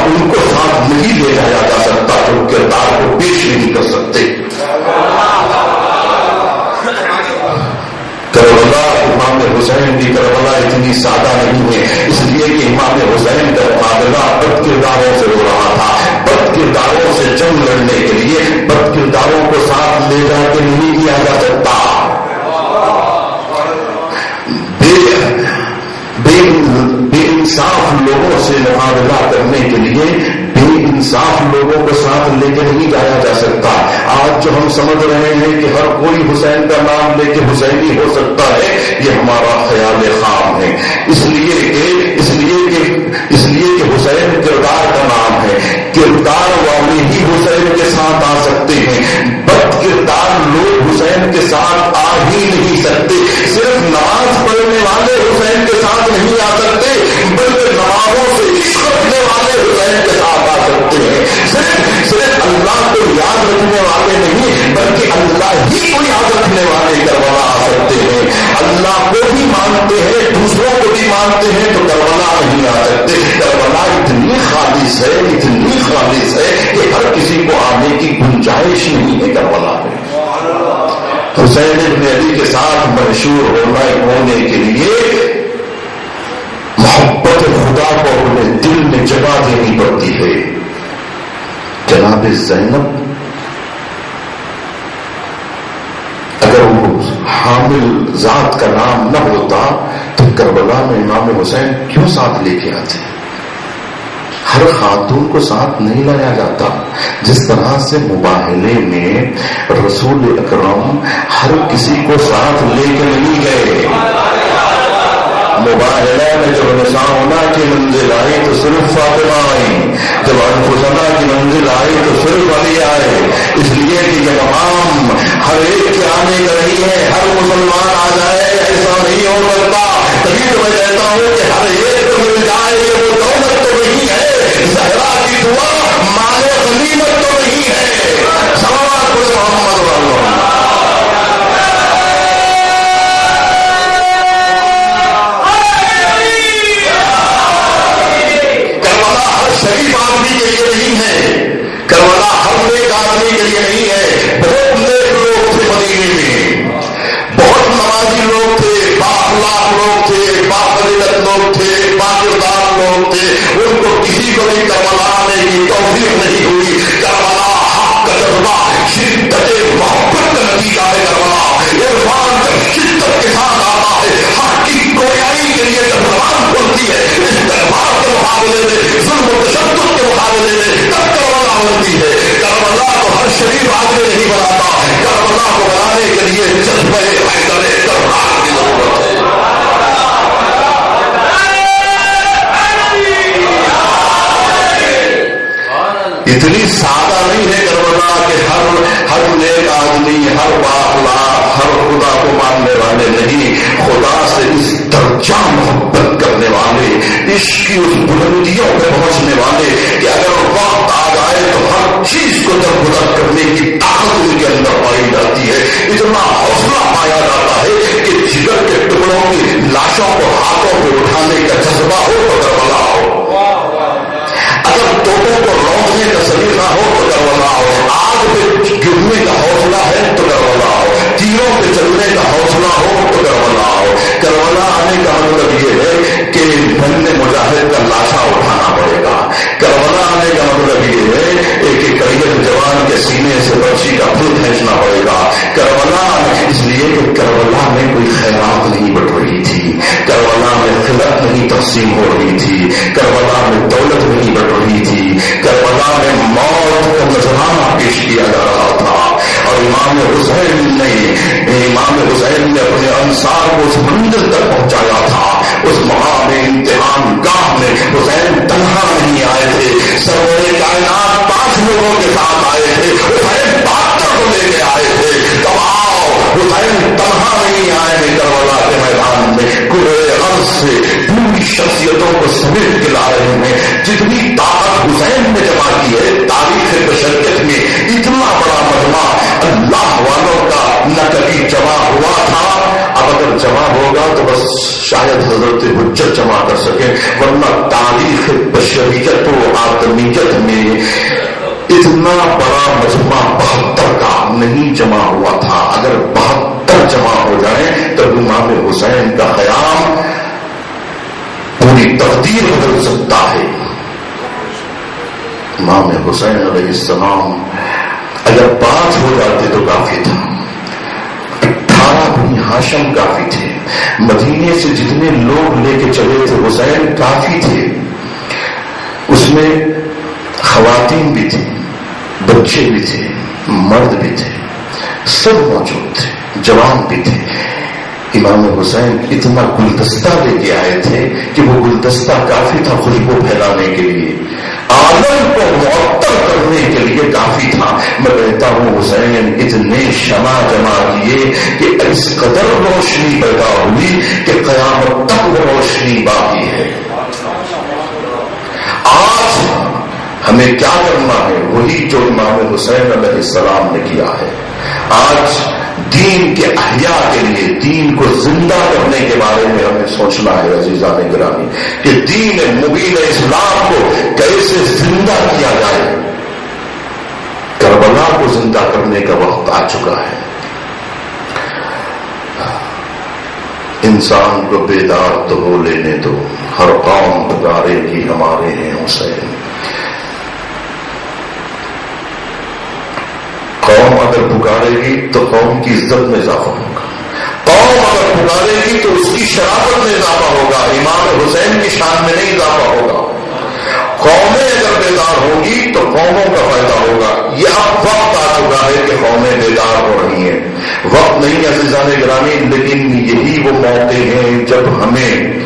ان کو ساتھ نہیں لے جایا جا سکتا، تو کردار کو پیش نہیں کر سکتے۔ کربلا حسین کی کربلا اتنی سادہ نہیں ہے، اس لیے کہ امام حسین کا مقابلہ بد کرداروں سے ہو رہا تھا. بد کرداروں سے جنگ لڑنے کے لیے بد کرداروں کو ساتھ لے جا کے نہیں کیا جا سکتا. بے انصاف لوگوں سے مقابلہ کرنے کے لیے بے انصاف لوگوں کو ساتھ لے کے نہیں جایا جا سکتا. آج جو ہم سمجھ رہے ہیں کہ ہر کوئی حسین کا نام لے کے حسینی ہو سکتا ہے، یہ ہمارا خیال خام ہے. اس لیے کہ حسین کردار کا نام ہے. کردار والے ہی حسین کے ساتھ آ سکتے ہیں. بد کردار لوگ حسین کے ساتھ آ ہی نہیں سکتے. صرف نماز پڑھنے والے حسین کے ساتھ نہیں آ سکتے، بلکہ نمازوں سے عشق رکھنے والے حسین کے ساتھ آ سکتے ہیں. صرف اللہ کو یاد رکھنے والے نہیں، بلکہ اللہ ہی کو یاد رکھنے والے کربلا آ سکتے ہیں. اللہ کو بھی مانتے ہیں، دوسروں کو بھی مانتے ہیں، تو کربلا نہیں آ سکتے. کربلا اتنی خالص ہے کہ ہر کسی کو آنے کی گنجائش نہیں ہے. کربلا میں حسین ابن علی کے ساتھ مشہور ہونے کے لیے محبت خدا کو اپنے دل میں جگہ دینی پڑتی ہے. جناب زینب اگر وہ حامل ذات کا نام نہ ہوتا تو کربلا میں امام حسین کیوں ساتھ لے کے آتے؟ ہر خاتون کو ساتھ نہیں لایا جاتا. جس طرح سے مباہلے میں رسول اکرم ہر کسی کو ساتھ لے کے نہیں گئے. مباہلہ میں جب نساؤنا کی منزل آئی تو صرف فاطمہ آئی، جب انفسنا کی منزل آئی تو صرف علی آئے. اس لیے کہ یہ مقام ہر ایک کے آنے کا نہیں ہے. ہر مسلمان آ جائے ایسا نہیں ہو سکتا. تبھی تو میں کہتا ہوں کہ ہر ایک کو مل جائے یہ وہ دولت تو نہیں ہے. زہرا کی دعا مال غنیمت تو نہیں ہے. صلوات محمد والوں شریف آدمی کے لیے نہیں ہے. کربلا ہر نیک آدمی کے لیے نہیں ہے. بہت نیک لوگ تھے مدینے میں، بہت نمازی لوگ تھے، بااخلاق لوگ تھے، بافضیلت لوگ تھے، باکردار لوگ تھے. ان کو کسی کو بھی کربلا آنے کی توفیق نہیں ہوئی. کربلا حق کا جذبہ، شدت محبت کا نتیجہ ہے. کربلا عرفان جب شدت کے ساتھ آتا ہے، حق کی گویائی کے لیے جب زبان کھلتی ہے، استغفار کے مقابلے میں، ظلم و تشدد کے مقابلے میں، تب کربلا ہوتی ہے. کربلا کو ہر شریف آدمی نہیں بناتا. کربلا کو بنانے کے لیے جذبہ حیدر کربلا کی ضرورت ہے. اتنی سادہ نہیں ہے کربلا کہ ہر نیک آدمی، ہر بااخلاق، ہر خدا کو ماننے والے نہیں. خدا سے اس درجہ محبت کرنے والے، عشق کی اس بلندیوں پہ پہنچنے والے کہ اگر وقت آ جائے تو ہر چیز کو درگزر کرنے کی طاقت ان کے اندر پائی جاتی ہے. اتنا حوصلہ پایا جاتا ہے کہ جگر کے ٹکڑوں کی لاشوں کو ہاتھوں پہ اٹھانے کا جذبہ ہو تو کربلا ہو. اگر توپوں کو روکنے کا سلیقہ ہو تو کربلا ہو. آگ پہ گرنے کا حوصلہ ہے تو کربلا ہو. تیروں پہ چلنے کا حوصلہ ہو تو کربلا ہو. کربلا آنے کا مطلب یہ ہے کہ بننے مجاہد کا لاشا اٹھانا پڑے گا. کربلا آنے کا مطلب یہ ہے کہ کریئر جوان کے سینے سے برچی کا پھول کھینچنا پڑے گا. کربلا اس لیے کہ کربلا میں کوئی خیرات نہیں بٹ رہی تھی. کربلا میں خلق نہیں تقسیم ہو رہی تھی. کربلا میں دولت نہیں بٹ رہی تھی. کربلا میں موت کا نذرانہ پیش کیا جا رہا تھا. اور امام حسین نے اپنے انصار کو اس منزل تک پہنچایا تھا. اس مقام امتحان گاہ میں حسین تنہا نہیں آئے تھے. سرور کائنات 5 لوگوں کے ساتھ آئے تھے. حسین 72 کو لے کے آئے تھے. تب آؤ، حسین تنہا نہیں آئے ہیں. کربلا کے میدان میں پورے غرض سے پوری شخصیتوں کو سمیٹ کے لا رہے ہیں. جتنی طاقت حسین نے جمع کی ہے تاریخ بشریت میں، اتنا بڑا مجمع اللہ والوں کا نہ کبھی جمع ہوا تھا. اب اگر جمع ہوگا تو بس شاید حضرت حجت جمع کر سکیں، ورنہ تاریخ بشریت و آدمیت میں اتنا بڑا مجمع 72 کا نہیں جمع ہوا تھا. اگر 72 جمع ہو جائیں تو امام حسین کا قیام پوری تقدیر بدل سکتا ہے. امام حسین علیہ السلام اگر 5 ہو جاتے تو کافی تھا. 18 بنی ہاشم کافی تھے. مدینے سے جتنے لوگ لے کے چلے تھے حسین کافی تھے. اس میں خواتین بھی تھے, بچے بھی تھے, مرد بھی تھے, سب موجود تھے, جوان بھی تھے. امام حسین اتنا گلدستہ لے کے آئے تھے کہ وہ گلدستہ کافی تھا خوشبو پھیلانے کے لیے, عالم کو معطر کرنے کے لیے کافی تھا. میں کہتا ہوں حسین اتنے شمع جمع کیے کہ اس قدر روشنی پیدا ہوئی کہ قیامت تک وہ روشنی باقی ہے. آج ہمیں کیا کرنا ہے؟ وہی جو امام حسین علیہ السلام نے کیا ہے. آج دین کے احیاء کے لیے, دین کو زندہ کرنے کے بارے میں ہمیں سوچنا ہے عزیزان گرامی, کہ دین مبین اسلام کو کیسے زندہ کیا جائے. کربلا کو زندہ کرنے کا وقت آ چکا ہے. انسان کو بیدار تو ہو لینے دو. ہر قوم پکارے گی ہمارے ہیں حسین. قوم اگر پکارے گی تو قوم کی عزت میں اضافہ ہوگا. قوم اگر پکارے گی تو اس کی شرافت میں اضافہ ہوگا, امام حسین کی شان میں نہیں اضافہ ہوگا. قومیں اگر بیدار ہوں گی تو قوموں کا فائدہ ہوگا. یہ اب وقت آ چکا ہے کہ قومیں بیدار ہو رہی ہیں. وقت نہیں عزیزان گرامی, لیکن یہی وہ موقع ہیں جب ہمیں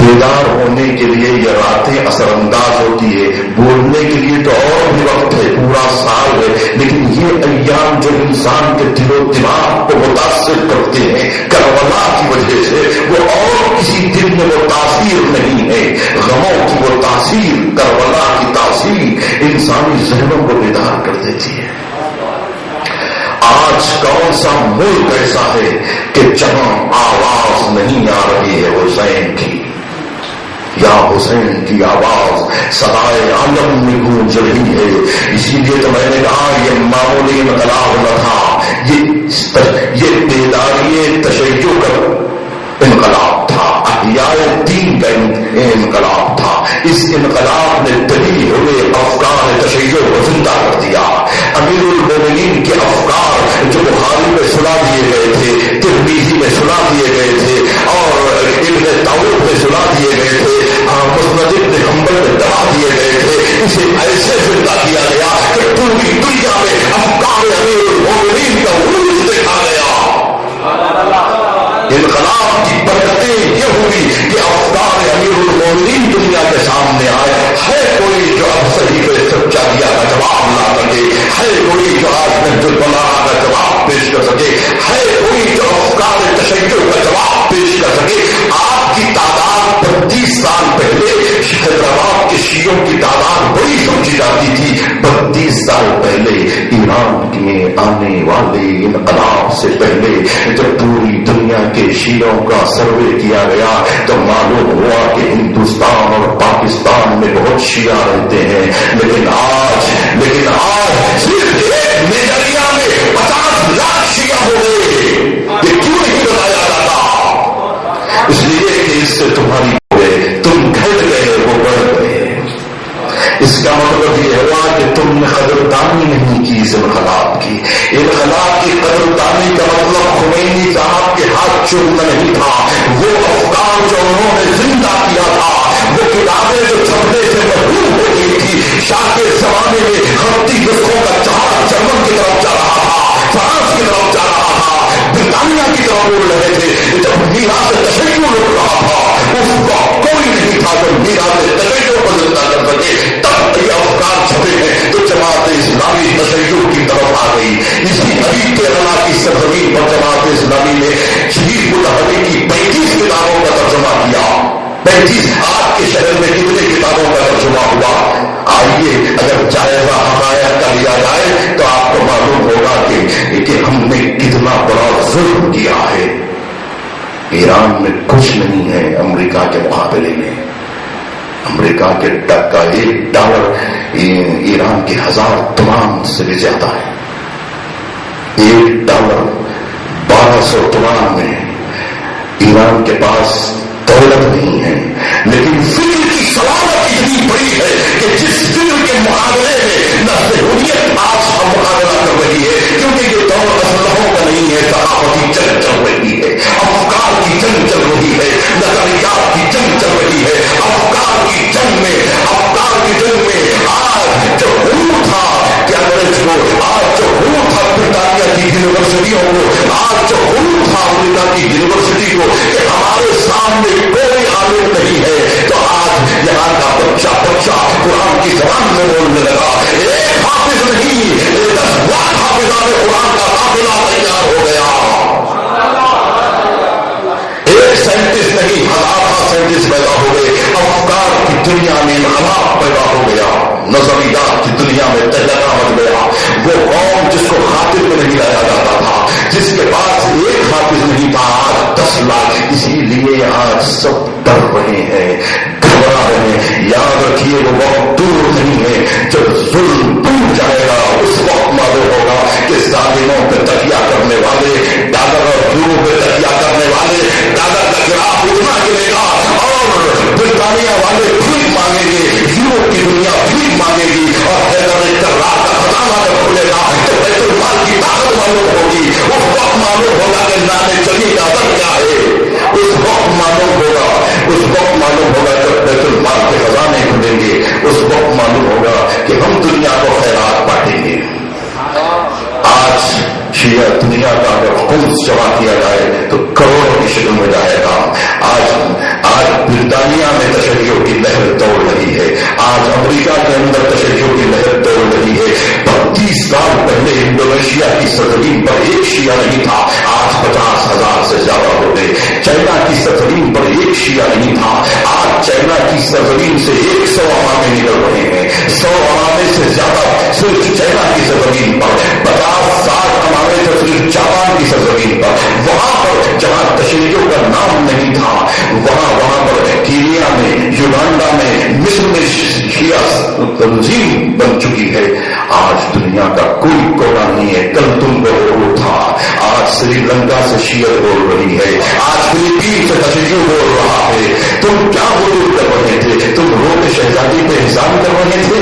بیدار ہونے کے لیے یہ راتیں اثر انداز ہوتی ہے. بولنے کے لیے تو اور بھی وقت ہے, پورا سال ہے, لیکن یہ ایام جو انسان کے دل و دماغ کو متاثر کرتے ہیں کربلا کی وجہ سے, وہ اور کسی دل میں وہ تاثیر نہیں ہے. غموں کی وہ تاثیر, کربلا کی تاثیر انسانی ذہنوں کو بیدار کر دیتی ہے. آج کون سا ملک ایسا ہے کہ جہاں آواز نہیں آ رہی ہے حسین کی؟ یا حسین کی آواز صدائے عالم میں گونج رہی ہے. اسی لیے تو میں نے کہا یہ معمولی انقلاب نہ تھا, یہ بیداری تشیع کا انقلاب تھا, احیاء دین کا انقلاب تھا. اس انقلاب نے دبی ہوئے افکار تشیع کو زندہ کر دیا. امیر المومنین کے افکار جو بخاری میں سنا دیے گئے تھے, ترمذی میں سنا دیے گئے تھے, اور ابن داؤد میں سنا دیے گئے تھے, مسند ابن حنبل میں دبا دیے گئے تھے, اسے ایسے زندہ کیا گیا کہ پوری دنیا میں افکار امیر المومنین کا عروج دیکھا گیا. انقلاب کی برکتیں یہ ہوئی کہ افکار امیر المومنین دنیا کے سامنے آئے. ہے کوئی جو اب صحیح پہ سچائی کا جواب نہ سکے, ہے کوئی جو آج نہج البلاغہ کا جواب پیش کر سکے, ہے کوئی جو افکار تشیع کا جواب پیش کر سکے. آپ کی تعداد 32 سال پہلے حیدرآباد کے شیعوں کی تعداد بڑی سمجھی جاتی تھی. 32 سال پہلے ایران کے آنے والے انقلاب سے پہلے جب پوری دنیا کے شیعوں کا سروے کیا گیا تو معلوم ہوا کہ ہندوستان اور پاکستان میں بہت شیعہ رہتے ہیں, لیکن آج صرف ایک میجریا میں 50 لاکھ شیعہ ہو گئے. یہ کیوں نہیں بتایا جاتا؟ اس لیے کہ اس سے تمہاری تم گھٹ گئے, وہ بڑھ گئے. اس کا مطلب یہ ہوا کہ تم نے قدردانی نہیں کی اس انقلاب کی. انقلاب کی قدردانی کا مطلب خمینی صاحب کے ہاتھ چومنا نہیں تھا. وہ افکار جو انہوں نے زندہ کیا تھا, وہ کتابیں جو چھپنے سے محروم ہو گئی تھی. شاہ کے زمانے میں خطی نسخوں کا جہاز جرمن کی طرف جا رہا تھا, فرانس کی طرف جا رہا تھا, برطانیہ کی طرف اڑ رہے تھے. جب میراث تشیع اڑ رہا تھا اس وقت کوئی نہیں تھا جو میراث تشیع کو زندہ کر سکے. تب یہ افکار چھپے ہیں تو جماعت اسلامی تشیع کی طرف آ گئی. اسی حبیب کے رنا کی سرزمین پر جماعت اسلامی نے شہید متحری کی 35 کتابوں کا ترجمہ کیا. 35 آپ کے شہر میں کتنے کتابوں کا ترجمہ ہوا؟ آئیے اگر جائزہ حقائق کا لیا جائے تو آپ کو معلوم ہوگا کہ ہم نے کتنا بڑا ظلم کیا ہے. ایران میں کچھ نہیں ہے امریکہ کے مقابلے میں. امریکہ کے کا $1 ایران کے 1000 تومان سے بھی زیادہ ہے. $1 1200 تومان میں ایران کے پاس دولت نہیں ہے، لیکن فکر کی سلامت اتنی بڑی ہے کہ جس فکر کے مقابلے میں نہ ضروریت آج کا مقابلہ کر رہی ہے، کیونکہ یہ دور اسلحوں کا نہیں ہے، ثقافتی جنگ چل رہی ہے، افکار کی جنگ چل رہی ہے، نظریات کی جنگ چل رہی ہے. افکار کی جنگ میں آج جو حروف تھا کہ انگریز کو، آج جو حروف تھا برطانیہ کی یونیورسٹیوں کو، آج جو حروف تھا امریکہ کی یونیورسٹی کو کہ ہمارے سامنے کوئی عالم نہیں ہے، تو آج یہاں کا بچہ قرآن کی زبان میں بولنے لگا. ایک حافظ نہیں، 10 لاکھ حافظان قرآن کا قافلہ تیار ہو گیا. ایک سائنٹسٹ نہیں، 1000 سائنٹسٹ پیدا ہو گئے. افکار کی دنیا میں انقلاب پیدا ہو گیا، نظریات کی دنیا میں تجربہ بن گیا. وہ قوم جس کو خاطر میں نہیں لایا جاتا تھا، جس کے پاس ایک حافظ نہیں تھا، آج 10 لاکھ. اسی لیے آج سب ڈر رہے ہیں، گھبرا رہے ہیں. یاد رکھیے وہ وقت دور نہیں ہے جب ظلم ٹوٹ جائے گا. اس وقت معلوم ہوگا کہ ظالموں پہ تکیہ کرنے والے، ڈالر اور یورو پہ تکیہ کرنے والے، ڈالر کا گراف اتنا گرے گا اور برطانیہ والے بھیک مانگیں گے، یورپ کی دنیا بھیک مانگے گی. اور رات کا خزانہ جب کھلے گا تو بیت المال کی طاقت معلوم ہوگی. اس وقت معلوم ہوگا کہ نانے چلی کا در کیا ہے. اس وقت معلوم ہوگا جب بیت المال کے خزانے کھلیں گے. اس وقت معلوم ہوگا کہ ہم دنیا کو خیرات بانٹیں گے. آج شیعہ دنیا کا اگر خبز جمع کیا جائے تو کروڑوں کی شکل میں جائے گا. آج برطانیہ میں تشیعوں کی لہر دوڑ رہی ہے. آج امریکہ کے اندر تشیعوں کی لہر دوڑ رہی ہے. 32 سال پہلے انڈونیشیا کی سرزمین پر ایک شیعہ نہیں تھا، آج 50,000 سے زیادہ ہو گئے. چائنا کی سرزمین پر ایک شیعہ نہیں تھا، آج چائنا کی سرزمین سے 100 عوامے نکل رہے ہیں. 100 عوامے سے زیادہ صرف چائنا کی سرزمین پر، 50-60 عوامے تو صرف جاپان کی سرزمین پر. وہاں پر جہاں تشیعوں کا نام نہیں تھا، وہاں پر کینیا میں، یوگانڈا میں، مصر میں شیعہ تنظیم بن چکی ہے. آج دنیا کا کوئی کونا نہیں ہے. کل تم بول تھا، آج سری لنکا سے شیعہ بول رہی ہے، آج فلپین سے تشیع بول رہا ہے. تم کیا حضور کر رہے تھے؟ تم روح شہزادی پہ احسان کر رہے تھے.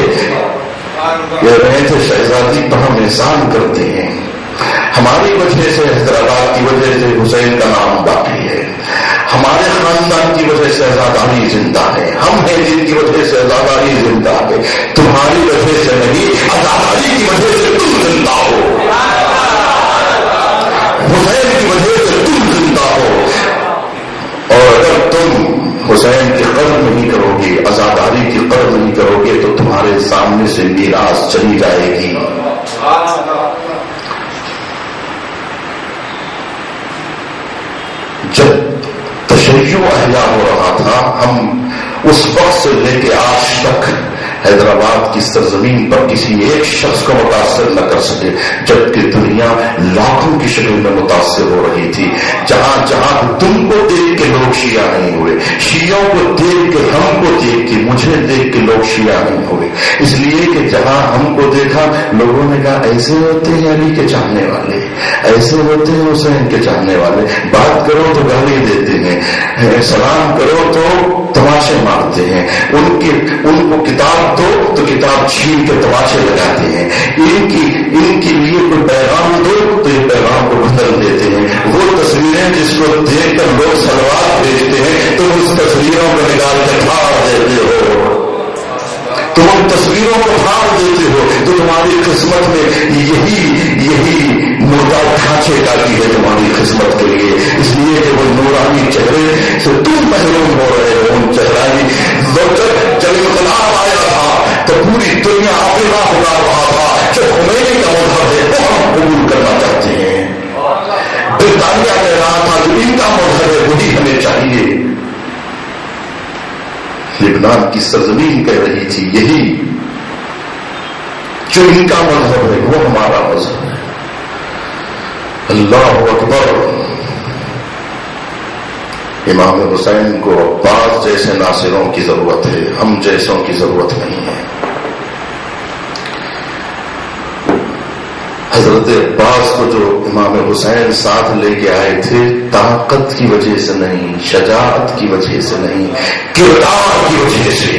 کہہ رہے تھے شہزادی پر ہم احسان کرتے ہیں، ہماری وجہ سے، حیدرآباد کی وجہ سے حسین کا نام باقی ہے، ہمارے خاندان کی وجہ سے آزاداری زندہ ہے، ہم ہیں جن کی وجہ سے آزاداری زندہ ہے. تمہاری وجہ سے نہیں، آزاداری کی وجہ سے تم زندہ ہو، حسین کی وجہ سے تم زندہ ہو. اور اگر تم حسین کی قدر نہیں کرو گے، آزاداری کی قدر نہیں کرو گے، تو تمہارے سامنے سے میراث چلی جائے گی. جب تشیع احیا ہو رہا تھا، ہم اس وقت سے لے کے آج تک حیدرآباد کی سرزمین پر کسی ایک شخص کو متاثر نہ کر سکے، جبکہ دنیا لاکھوں کی شکل میں متاثر ہو رہی تھی. جہاں جہاں تم کو دیکھ کے لوگ شیعہ نہیں ہوئے، شیعوں کو دیکھ کے، ہم کو دیکھ کے، مجھے دیکھ کے لوگ شیعہ نہیں ہوئے. اس لیے کہ جہاں ہم کو دیکھا، لوگوں نے کہا ایسے ہوتے ہیں علی کے چاہنے والے، ایسے ہوتے ہیں حسین کے چاہنے والے. بات کرو تو گالی دیتے ہیں، سلام کرو تو تماشے مارتے ہیں، ان کو کتاب دو تو کتاب چھین کے تماشے لگاتے ہیں. ان کے لیے کوئی پیغام دو تو یہ پیغام کو بدل دیتے ہیں. وہ تصویریں جس کو دیکھ کر لوگ سلوات بھیجتے ہیں، تم اس تصویروں کو نکال کے پھاڑ دیتے ہو، تم ان تصویروں کو پھاڑ دیتے ہو. تو تمہاری قسمت میں یہی مردہ ڈھانچے ڈالی ہے تمہاری قسمت کے لیے. اس لیے کہ وہ نورانی چہرے سے تم محروم ہو رہے ہو. ان چہرانی جب انقلاب آیا تھا تو پوری دنیا اپنا ہوا رہا تھا. جو خمینی کا مذہب ہے وہ ہم قبول کرنا چاہتے ہیں. برطانیہ کہہ رہا تھا جو ان کا مذہب ہے وہی ہمیں چاہیے. لبنان کی سرزمین کہہ رہی تھی یہی جو ان کا مذہب ہے وہ ہمارا مذہب ہے. اللہ اکبر. امام حسین کو عباس جیسے ناصروں کی ضرورت ہے، ہم جیسوں کی ضرورت نہیں ہے۔ حضرت عباس کو جو امام حسین ساتھ لے کے آئے تھے، طاقت کی وجہ سے نہیں، شجاعت کی وجہ سے نہیں، کردار کی وجہ سے۔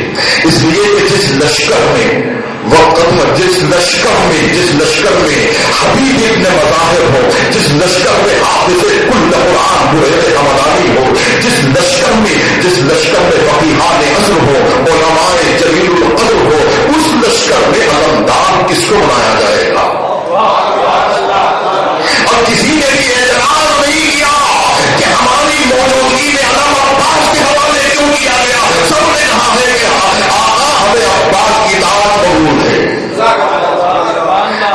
اس لیے کہ جس لشکر میں جس لشکر میں حبیب ابن مظاہر ہو، جس لشکر میں حافظ کل قرآن برید حمدانی ہو، جس لشکر میں فقیہان عصر ہو، علماء جلیل القدر ہو، اس لشکر میں علمدار کس کو بنایا جائے گا؟ اور کسی نے بھی اعتراض نہیں کیا کہ ہماری موجودگی میں علم عباس کے حوالے کیوں کیا گیا۔ سب نے کہا ہے کہ آقا ہمیں عباس کی اطاعت قبول ہے۔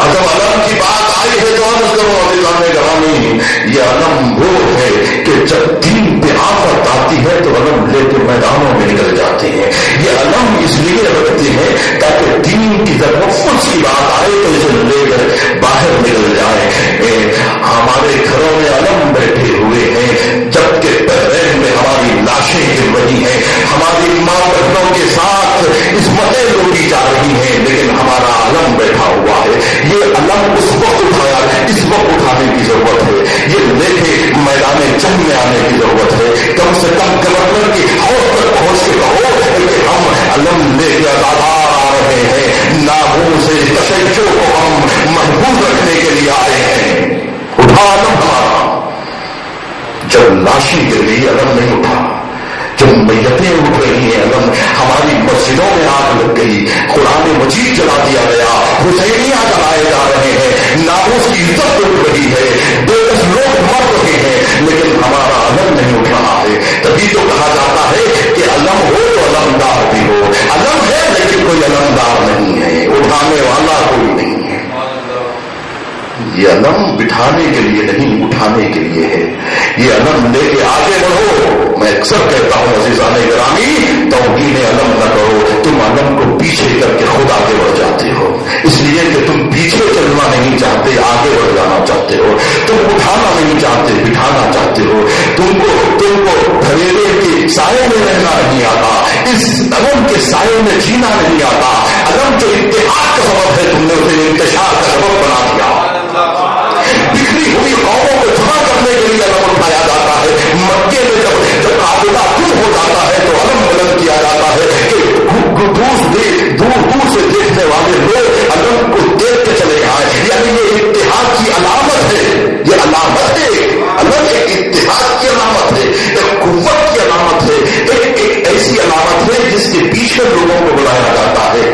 اگر علم کی بات آئی ہے تو عرض کرو عزیزان گرامی، یہ علم وہ ہے کہ جب دین پہ آفت آتی ہے تو علم لے کے میدانوں میں نکل جاتے ہیں۔ یہ علم اس لیے رکھتے ہیں تاکہ دین کی تحفظ کی بات آئے تو اسے لے کر باہر نکل جائے۔ ہمارے گھروں میں علم بیٹھے ہوئے ہیں جبکہ بحرین میں ہماری لاشیں گر رہی ہیں، ہماری ماں بہنوں کے ساتھ عصمتیں لوٹی جا رہی ہیں، لیکن ہمارا علم بیٹھا ہوا ہے۔ یہ علم اس وقت اٹھایا، اس وقت اٹھانے کی ضرورت ہے۔ یہ لے کے میدان جنگ میں آنے کی ضرورت ہے۔ کم سے کم گورنر کی حوض تک پہنچ کے کہو کہ ہم علم لے کے اداکار آ رہے ہیں، ناموں سے تشیع کو ہم محفوظ رکھنے کے لیے آئے ہیں۔ اٹھا علم ہمارا۔ جب لاشیں گر گئی علم نہیں اٹھا، جب میتیں اٹھ رہی ہیں علم، ہماری مسجدوں میں آگ لگ گئی، قرآن مجید جلا دیا گیا، حسینیہ جلائے جا رہے ہیں، ناموس کی عزت اٹھ رہی ہے، بے بس لوگ مر رہے ہیں، لیکن ہمارا علم نہیں اٹھ رہا ہے۔ تبھی تو کہا جاتا ہے کہ علم ہو تو علمدار بھی ہو۔ علم ہے لیکن کوئی علمدار نہیں ہے، اٹھانے والا کوئی نہیں ہے۔ یہ علم بٹھانے کے لیے نہیں، اٹھانے کے لیے ہے۔ یہ علم لے کے آگے بڑھو۔ میں اکثر کہتا ہوں عزیزان گرامی، توہین علم نہ کرو، تم علم کو پیچھے کر کے خود آگے بڑھ جاتے ہو، اس لیے کہ تم پیچھے چلنا نہیں چاہتے، آگے بڑھ جانا چاہتے ہو۔ تم اٹھانا نہیں چاہتے، بٹھانا چاہتے ہو۔ تم کو گھریرے کے سائے میں رہنا نہیں آتا، اس علم کے سائے میں جینا نہیں آتا۔ علم جو اتحاد کا سبب ہے، تم نے اسے انتشار کا سبب بنا دیا۔ بکھری ہوئی قوموں کو جمع کرنے کے لیے علم اٹھایا جاتا ہے۔ مکے میں جب قافلہ گم ہو جاتا ہے تو علم بلند کیا جاتا ہے کہ دور سے دیکھنے والے لوگ علم کو دیکھ کے چلے آئے۔ یعنی یہ اتحاد کی علامت ہے، یہ علامت ہے، علم ایک اتحاد کی علامت ہے، ایک قوت کی علامت ہے، ایک ایسی علامت ہے جس کے پیچھے لوگوں کو بلایا جاتا ہے،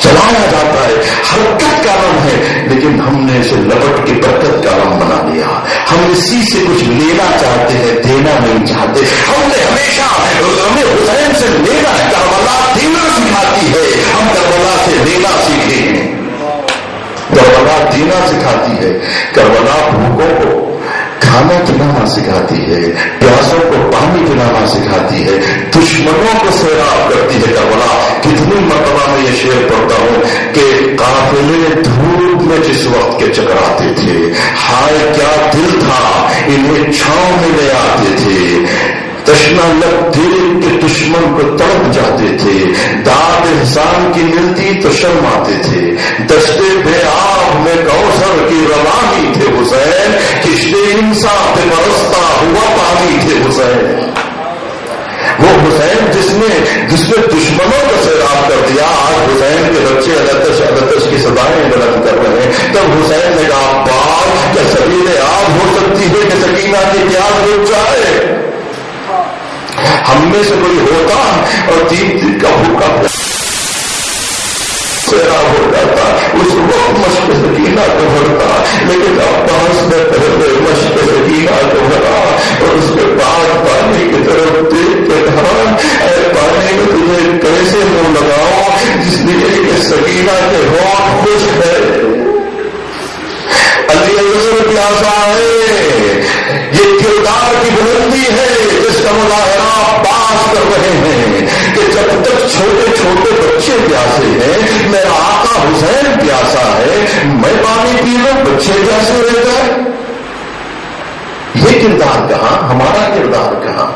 چلایا جاتا ہے، حرکت کا علم ہے، لیکن ہم نے اسے لپٹ کے برکت کا علم بنا لیا۔ ہم اسی سے کچھ لینا چاہتے ہیں، دینا نہیں چاہتے۔ ہم نے ہمیشہ ہمیں حسین سے لینا ہے، کربلا دینا سکھاتی ہے، ہم کربلا سے لینا سیکھے ہیں۔ کربلا دینا سکھاتی ہے، کربلا بھوکوں کو کھانا کھلانا سکھاتی ہے، پیاسوں کو پانی پلانا سکھاتی ہے، دشمنوں کو سیراب کرتی ہے کربلا۔ کتنی مرتبہ میں یہ شعر پڑھتا ہوں کہ قافلے دھوپ میں جس وقت کے چکراتے تھے، ہائے کیا دل تھا انہیں چھاؤں میں لے آتے تھے، تشنا لب دیکھ کے دشمن کو تڑپ جاتے تھے، داد احسان کی ملتی تو شرماتے تھے، دشتے بے آب میں کوثر کی روانی تھے حسین، کشتے انسان پہ برستا ہوا پانی تھے حسین۔ وہ حسین جس نے دشمنوں کو سیراب کر دیا، آج حسین کے بچے التش کی سزائیں بلند کر رہے ہیں، تب حسین نے کہا باپ کیا سبیل آب ہو سکتی ہے کہ سکینہ کی پیاس رک جائے؟ ہم میں سے کوئی ہوتا اور 3 دن کا بھوکا سیراب ہو جاتا، اس وقت مشق سکینہ کو بھرتا، لیکن عباس نے پہلے مشق سکینہ کو بھرا اور اس کے بعد پانی کی طرف دیکھ کے کہا اے پانی میں تجھے کیسے منہ لگاؤں، جس لیے کہ سکینہ کے ہونٹ خشک ہے، علی اکبر پیاسا ہے۔ یہ کردار کی بلندی ہے جس کا مظاہرہ عباس کر رہے ہیں کہ جب تک چھوٹے چھوٹے بچے پیاسے ہیں، میرا آقا حسین پیاسا ہے، میں پانی پی لوں، بچے پیاسے رہ جائے۔ یہ کردار کہاں، ہمارا کردار کہاں؟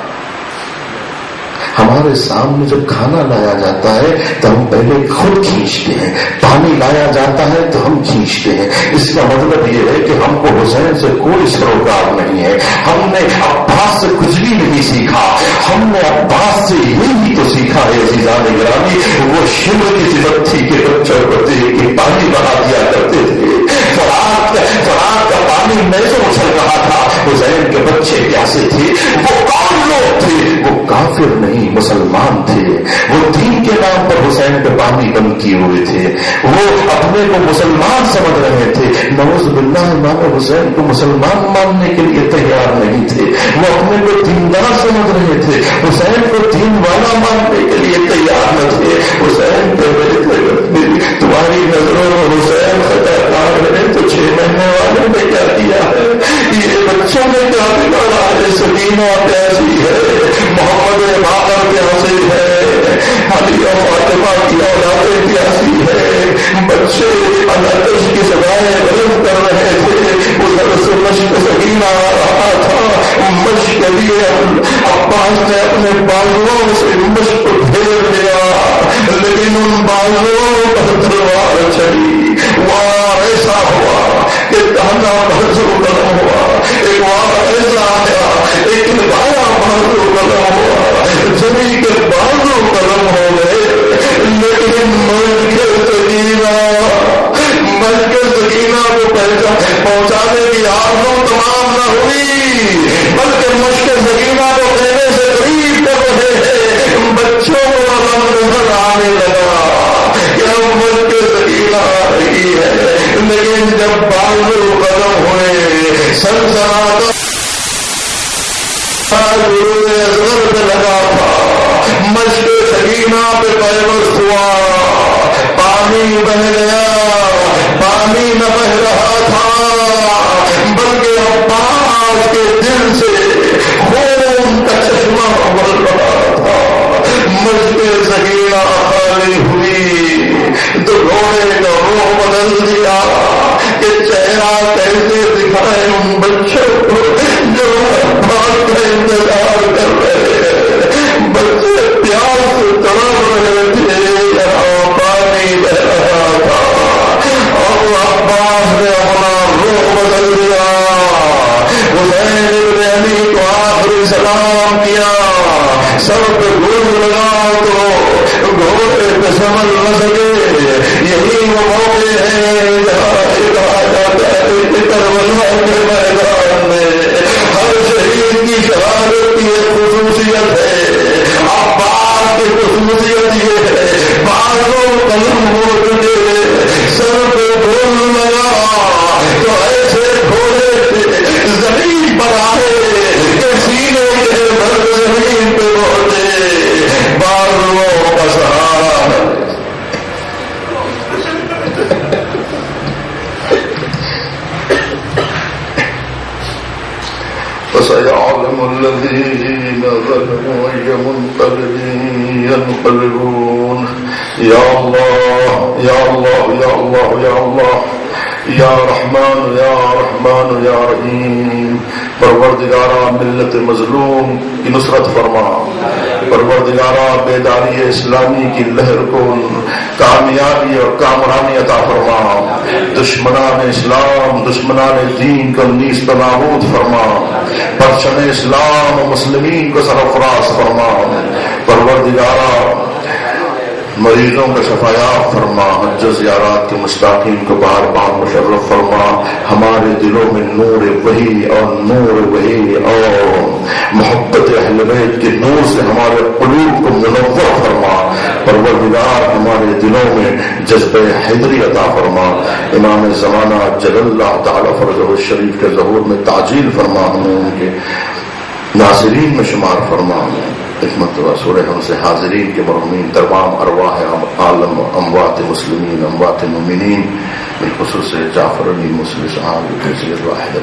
ہمارے سامنے جب کھانا لایا جاتا ہے تو ہم پہلے خود کھینچتے ہیں، پانی لایا جاتا ہے تو ہم کھینچتے ہیں۔ اس کا مطلب یہ ہے کہ ہم کو حسین سے کوئی سروکار نہیں ہے، ہم نے عباس سے کچھ بھی نہیں سیکھا، ہم نے عباس سے یہی تو سیکھا ہے عزیزان گرامی۔ وہ شمر کی صفت تھی کہ بچوں کو کہ پانی بہا دیا کرتے تھے، فرات کا پانی نیزوں اچھل رہا تھا، حسین کے بچے پیاسے تھے۔ وہ کون لوگ تھے؟ وہ کافر نہیں، مسلمان تھے۔ وہ دین کے نام پر حسین پہ پانی بند کیے ہوئے تھے، وہ اپنے کو مسلمان سمجھ رہے تھے۔ نعوذ باللہ امام حسین کو مسلمان ماننے کے لیے تیار نہیں تھے، وہ اپنے کو دیندار سمجھ رہے تھے، حسین کو دین والا ماننے کے لیے تیار نہ تھے۔ حسین پہ تمہاری نظروں میں حسین خطرناک ہے تو 6 مہینے والے نے کیا کیا ہے؟ یہ بچوں نے کیا بگاڑا ہے؟ سکینہ پیاسی ہے، محمد باقر پیاسی ہے، علی اور فاطمہ کی اولادیں پیاسی ہے، بچے آتش کی سزائیں بلند کر رہے تھے، ادھر سے مشق سکینہ آ رہا تھا، مشق کے لیے عباس نے اپنے بازوؤں سے مشق کو پھیر لیا، لیکن ان بازوؤں پر تلوار چلی۔ وہاں ایسا ہوا کہ کہنا بازو قلم ہوا، ایک وہاں ایسا آیا ایک نبھایا بازو قلم ہوا، زمین کے بازو قلم ہو گئے، لیکن ملک سکینہ کو پہنچانے کی آرزو تمام نہ ہوئی، بلکہ مشق سکینہ کو دینے سے قریب کر رہے ہیں۔ بچوں کو نظر آنے لگا کہ اب ملک سکینہ آ رہی ہے، لیکن جب بازو قدم ہوئے سنسناتا اصغر پہ لگا تھا، مشق سکینہ پہ پیوست ہوا، پانی بہ گیا، پانی نہ بہ رہا تھا بلکہ عباس کے دل سے خون کا چشمہ بڑھ رہا تھا۔ مشق سکینہ خالی ہوئی تو رونے کا روح بدل دیا کہ چہرہ کیسے دکھائے ان بچوں کو جو عباس کا انتظار کر رہے ہیں۔ بچے پیار سے تڑپ رہے تھے، یہاں پانی بہ رہا تھا اور عباس نے اپنا روح بدل دیا۔ حسین ابن علی کو آخری سلام کیا، سر پہ گھوڑ لگا تو گھوڑے پہ سمجھ نہ سکے، یہی وہ موقع ہے جہاں کہا جاتا ہے کہ کربلا کے میدان میں ہر شہید کی شہادت کی ایک خصوصیت ہے، عباس کی خصوصیت یہ ہے بازو قلم ہو چکے، سر پہ گھوڑ لگا تو ایسے گھوڑے زمین پر آئے کہ سینے کے مرد زمین پہ پہنچے، بازوؤں کا سہارا فسيعلم الذين ظلموا أي منقلب ينقلبون۔ يا الله يا الله يا الله يا الله یا رحمان یا رحمان یا رحیم، پروردگارہ ملت مظلوم کی نصرت فرما، پروردگارہ بیداری اسلامی کی لہر کو کامیابی اور کامرانی عطا فرما، دشمنان اسلام دشمنان دین کو نیست و نابود فرما، پرچم اسلام و مسلمین کو سرفراز فرما، پروردگارہ مریضوں کا شفایاب فرما، حج زیارات کے مشتاقین کو بار بار مشرف فرما، ہمارے دلوں میں نور وحی اور محبت اہل بیت کے نور سے ہمارے قلوب کو منور فرما، پروردگار ہمارے دلوں میں جذبہ حیدری عطا فرما، امام زمانہ جل اللہ تعالی فرجہ الشریف کے ظہور میں تعجیل فرما، ہمیں ان کے ناظرین میں شمار فرما، ایک مرتبہ سورہ ہم سے حاضرین کے مرحومین تمام ارواح عالم، اموات مسلمین، اموات مومنین، بالخصوص جعفر علی مسلم صاحب کی واحد